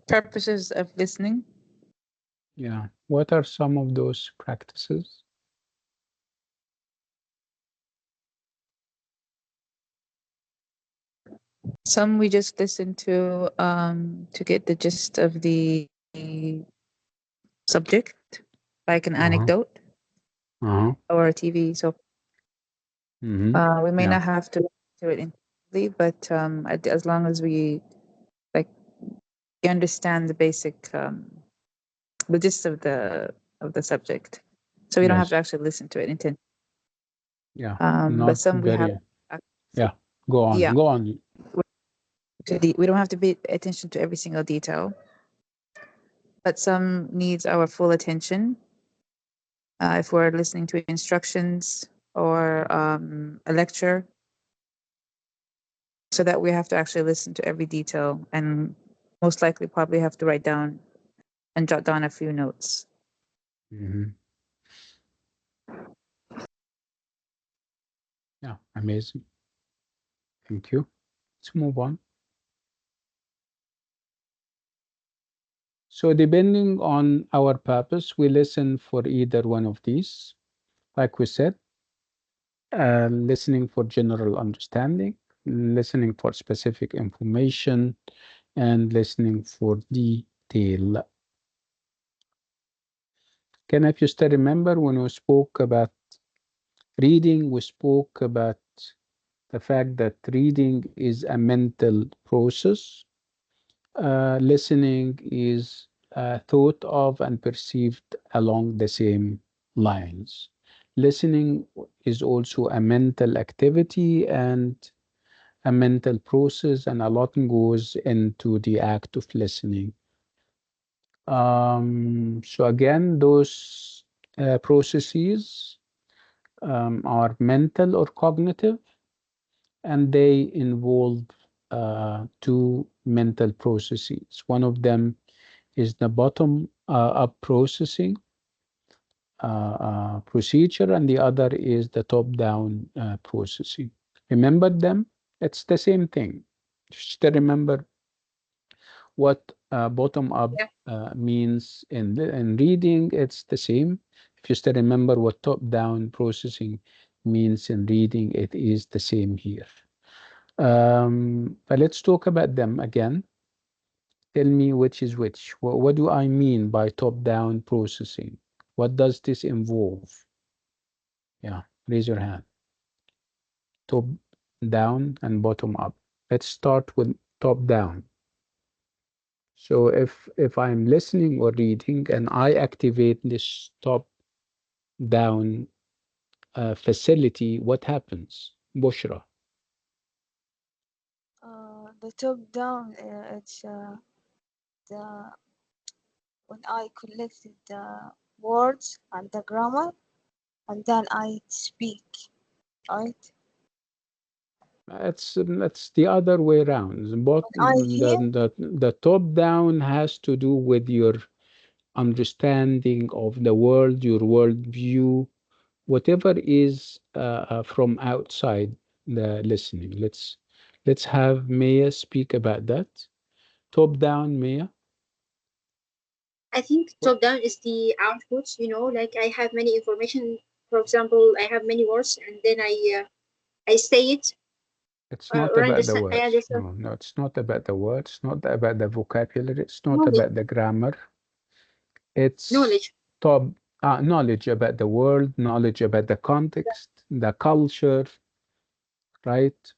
Purposes of listening. Yeah. What are some of those practices? Some we just listen to get the gist of the subject, like an Uh-huh. anecdote Uh-huh. or a TV. So Mm-hmm. we may Yeah. not have to do it intensely, but as long as we like you understand the basic the gist of the subject, so we don't have Yes. to actually listen to it intensely. Yeah. But Not some we have. very. Yeah. Go on. Yeah, Go on. we don't have to pay attention to every single detail, but some needs our full attention. If we're listening to instructions or a lecture, so that we have to actually listen to every detail and most likely probably have to write down and jot down a few notes. Mm-hmm. Yeah. Amazing. Thank you. Let's move on. So, depending on our purpose, we listen for either one of these. Like we said, listening for general understanding, listening for specific information, and listening for detail. Can if you still remember when we spoke about reading, we spoke about the fact that reading is a mental process. Listening is thought of and perceived along the same lines. Listening is also a mental activity and a mental process, and a lot goes into the act of listening. So again, those processes are mental or cognitive, and they involve two mental processes. One of them is the bottom up processing procedure, and the other is the top down processing. Remember them? It's the same thing. Just to remember what bottom up Yeah. means in reading, it's the same. If you still remember what top down processing means in reading, it is the same here. But let's talk about them again. Tell me which is which. What do I mean by top down processing? What does this involve? Yeah, raise your hand. Top down and bottom up. Let's start with top down. So if I'm listening or reading and I activate this top down facility, what happens? Bushra. The top down, it's the when I collected the words and the grammar, and then I speak, right? It's the other way around. But When I hear, the top down has to do with your understanding of the world, your world view, whatever is from outside the listening. Let's have Maya speak about that. Top down, Maya. I think top down is the output, like I have many information. For example, I have many words and then I say it It's not or about the understand. I words. understand. No, no, it's not about the words. It's not about the vocabulary. It's not Knowledge. about the grammar. It's Knowledge. top knowledge about the world, knowledge about the context, the culture, right?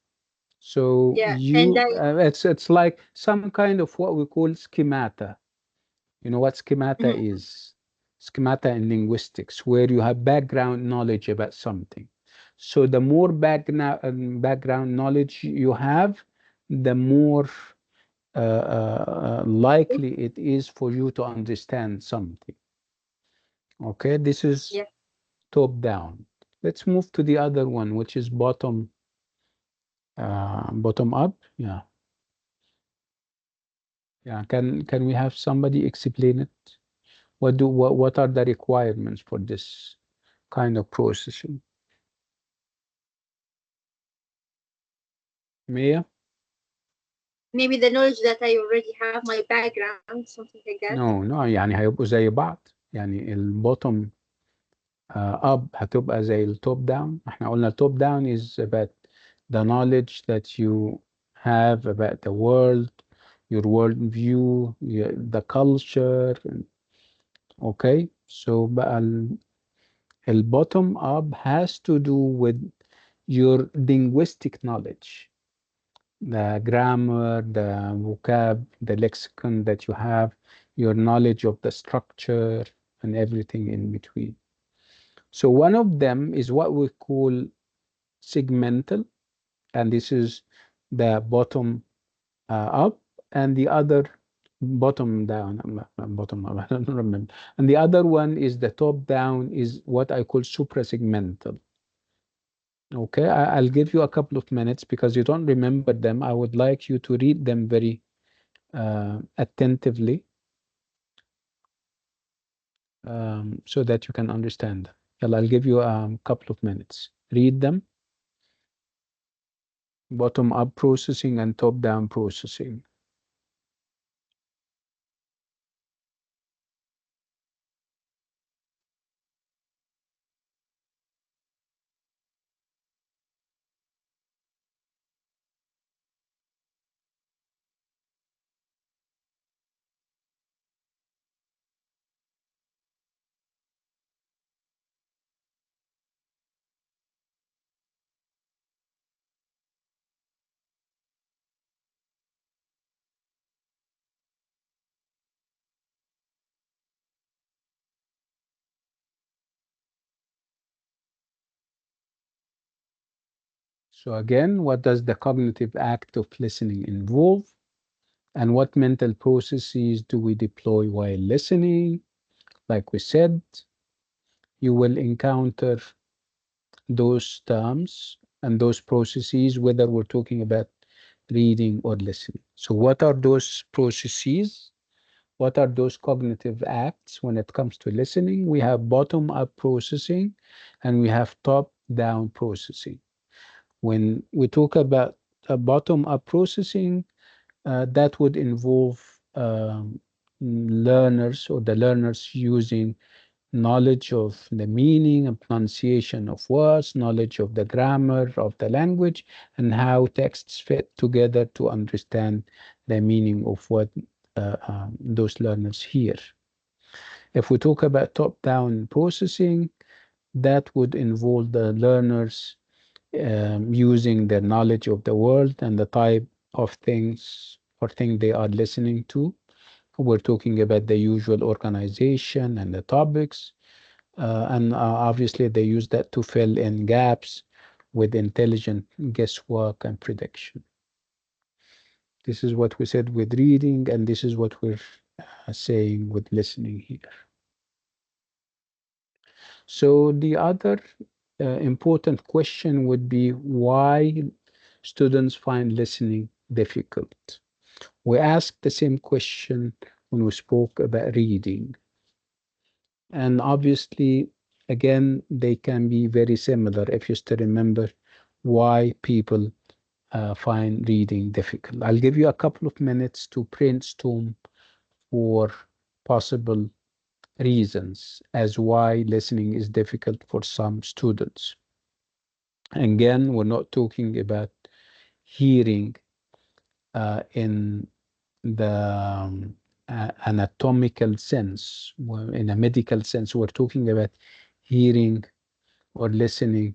So Yeah, and you, I it's like some kind of what we call schemata. You know what schemata mhm. is? Schemata in linguistics, where you have background knowledge about something. So the more background knowledge you have, the more likely it is for you to understand something. Okay, this is Yeah. top down. Let's move to the other one, which is bottom up. Yeah, yeah. Can we have somebody explain it? What are the requirements for this kind of processing? Mia? Maybe the knowledge that I already have, my background, something like that. No يعني هيبقوا زي بعض يعني البوتوم up هتبقى زي التوب داون. احنا قلنا التوب down is about the knowledge that you have about the world, your world view, the culture. Okay, so بقى البوتوم up has to do with your linguistic knowledge, the grammar, the vocab, the lexicon that you have, your knowledge of the structure and everything in between. So one of them is what we call segmental, and this is the bottom up, and the other bottom down, bottom up, I don't remember. And the other one is the top down, is what I call suprasegmental. Okay, I'll give you a couple of minutes because you don't remember them. I would like you to read them very attentively so that you can understand. Well, I'll give you a couple of minutes. Read them. Bottom up processing and top down processing. So again, what does the cognitive act of listening involve? And what mental processes do we deploy while listening? Like we said, you will encounter those terms and those processes, whether we're talking about reading or listening. So what are those processes? What are those cognitive acts when it comes to listening? We have bottom-up processing and we have top-down processing. When we talk about bottom-up processing, that would involve learners or the learners using knowledge of the meaning and pronunciation of words, knowledge of the grammar of the language, and how texts fit together to understand the meaning of what those learners hear. If we talk about top-down processing, that would involve the learners using their knowledge of the world and the type of things or thing they are listening to. We're talking about the usual organization and the topics. And obviously, they use that to fill in gaps with intelligent guesswork and prediction. This is what we said with reading, and this is what we're saying with listening here. So the other important question would be why students find listening difficult. We asked the same question when we spoke about reading. And obviously, again, they can be very similar if you still remember why people find reading difficult. I'll give you a couple of minutes to brainstorm for possible reasons as why listening is difficult for some students. Again, we're not talking about hearing in the anatomical sense, in a medical sense. We're talking about hearing or listening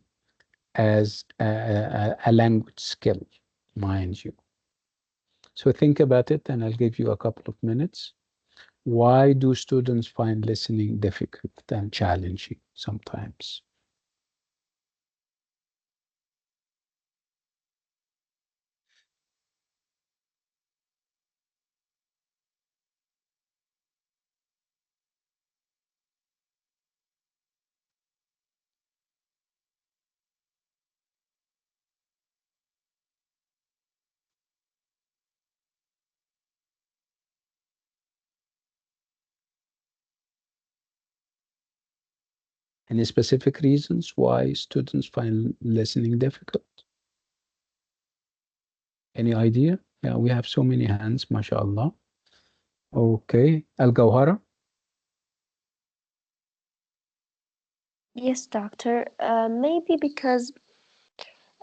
as a language skill. mind you. So think about it, and I'll give you a couple of minutes. Why do students find listening difficult and challenging sometimes? Any specific reasons why students find listening difficult? Any idea? Yeah, we have so many hands, mashallah. Okay, Al-Gawhara? Yes, doctor. Maybe because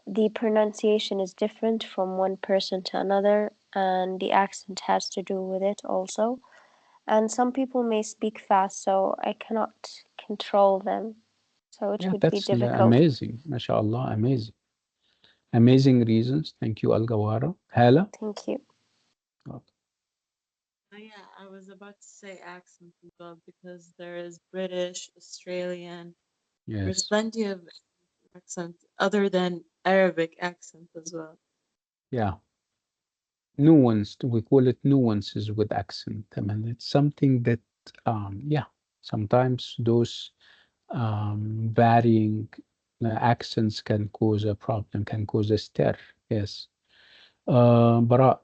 the pronunciation is different from one person to another, and the accent has to do with it also. And some people may speak fast, so I cannot control them. So it Yeah, would be that's difficult. amazing, mashallah, amazing. Amazing reasons. Thank you, Al-Gawhara. Hala? Thank you. Yeah, I was about to say accent as well because there is British, Australian. There's Yes. plenty of accent other than Arabic accent as well. Yeah. Nuanced, we call it nuances with accent. I mean, it's something that, yeah, sometimes those varying accents can cause a problem, can cause a stir. Yes. Bara,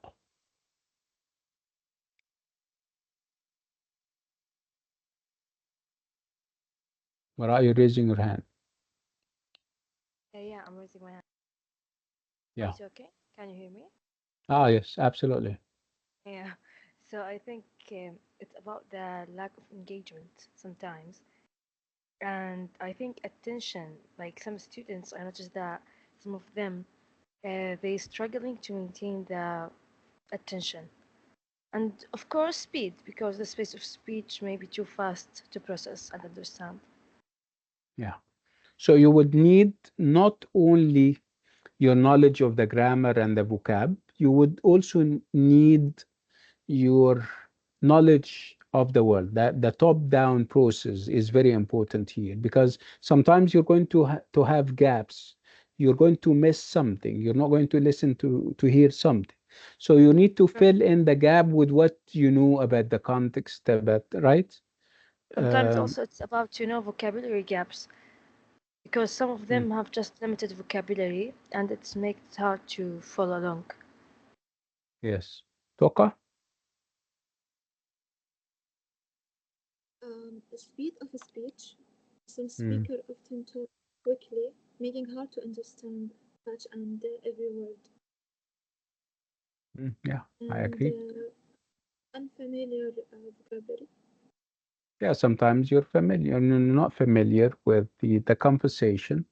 Bara, you're raising your hand. Yeah, I'm raising my hand. Yeah. Is it okay? Can you hear me? Ah, yes, absolutely. Yeah. So I think it's about the lack of engagement sometimes. And I think attention, like some students, I noticed that some of them, they struggling to maintain the attention. And of course, speed, because the space of speech may be too fast to process and understand. Yeah. So you would need not only your knowledge of the grammar and the vocab, you would also need your knowledge of the world. That the top-down process is very important here because sometimes you're going to have gaps. You're going to miss something. You're not going to listen to hear something. So you need to fill in the gap with what you know about the context, about right. Sometimes Um, also it's about, vocabulary gaps, because some of mm, them have just limited vocabulary and it makes it hard to follow along. yes. Toka? The speed of a speech. Some Mm, speakers often talk quickly, making hard to understand, catch, and every word. yeah, I And agree. unfamiliar vocabulary. Yeah, sometimes you're not familiar with the conversation.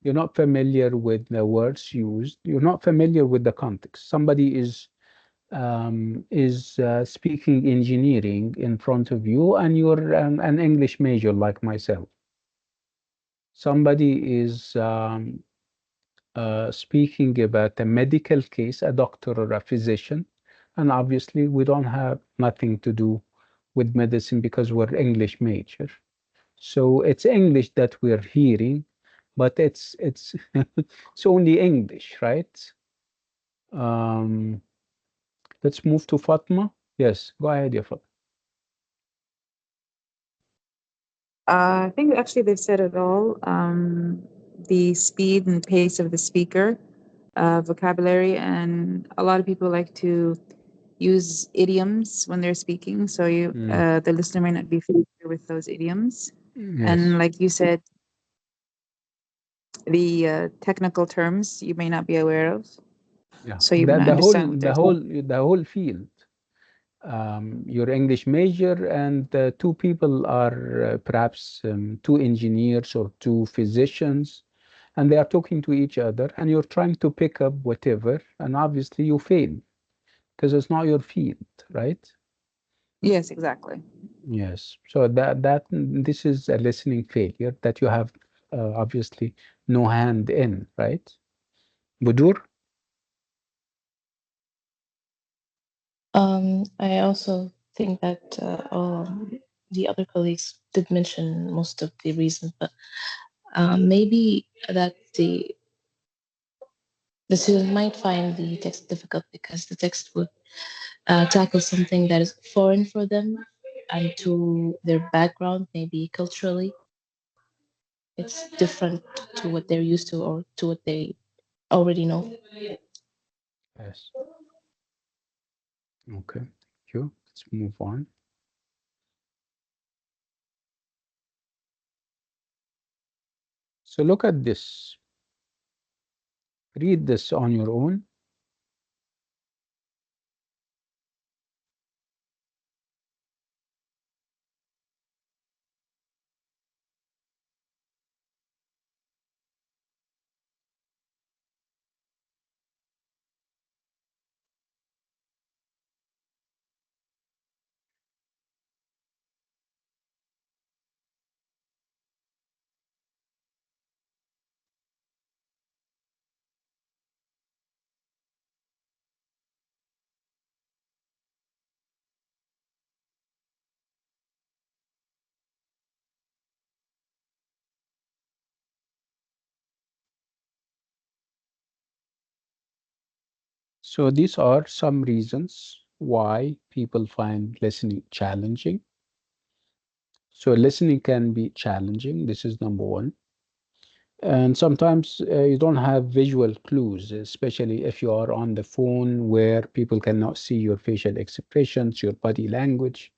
You're not familiar with the words used. You're not familiar with the context. Somebody is speaking engineering in front of you, and you're an English major like myself. Somebody is speaking about a medical case, a doctor or a physician, and obviously we don't have nothing to do with medicine because we're English major. So it's English that we're hearing, but it's it's only English, right? Um, let's move to Fatma. Yes, go ahead, ya Fatma. I think actually they've said it all. The speed and pace of the speaker, vocabulary, and a lot of people like to use idioms when they're speaking. So Mm, the listener may not be familiar with those idioms. yes, And like you said, the technical terms you may not be aware of. yeah. So you may The not the whole understand what they're the saying. whole the whole field. Your English major and two people are perhaps two engineers or two physicians, and they are talking to each other, and you're trying to pick up whatever, and obviously you fail because it's not your field, right? Yes, exactly. Yes. So that this is a listening failure that you have obviously no hand in, right? Budur? I also think that the other colleagues did mention most of the reasons, but maybe that the student might find the text difficult because the text would tackle something that is foreign for them and to their background, maybe culturally. It's different to what they're used to or to what they already know. Yes. Okay. Thank you. Let's move on. So look at this. Read this on your own. So these are some reasons why people find listening challenging. So listening can be challenging. This is number one. And sometimes you don't have visual clues, especially if you are on the phone where people cannot see your facial expressions, your body language,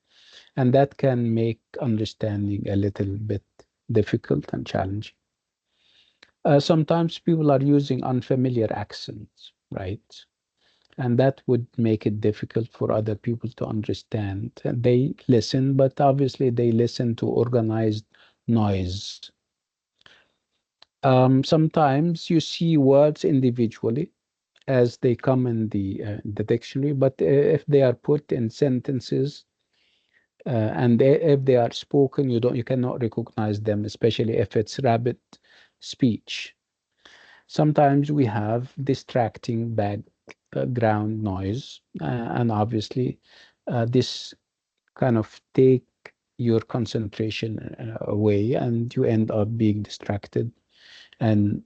and that can make understanding a little bit difficult and challenging. Sometimes people are using unfamiliar accents, right? And that would make it difficult for other people to understand. And they listen, but obviously they listen to organized noise. Sometimes you see words individually as they come in the dictionary, but if they are put in sentences and if they are spoken, you cannot recognize them, especially if it's rapid speech. Sometimes we have distracting background noise, and obviously this kind of take your concentration away, and you end up being distracted and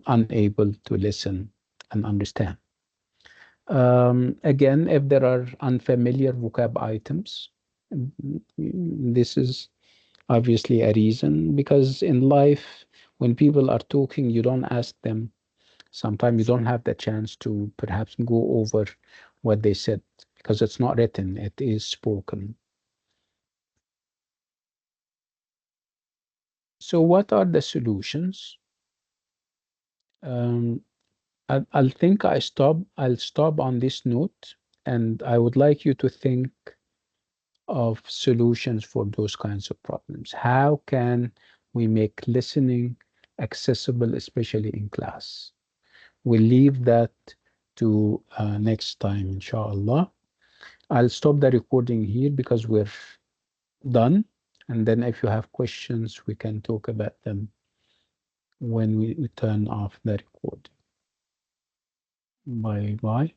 unable to listen and understand. Again, if there are unfamiliar vocab items, this is obviously a reason because in life, when people are talking, you don't ask them. Sometimes you don't have the chance to perhaps go over what they said because it's not written, it is spoken. So, what are the solutions? Um, I'll think I'll stop on this note, and I would like you to think of solutions for those kinds of problems. How can we make listening accessible, especially in class? We'll leave that to next time, inshallah. I'll stop the recording here because we're done. And then if you have questions, we can talk about them when we turn off the recording. Bye bye.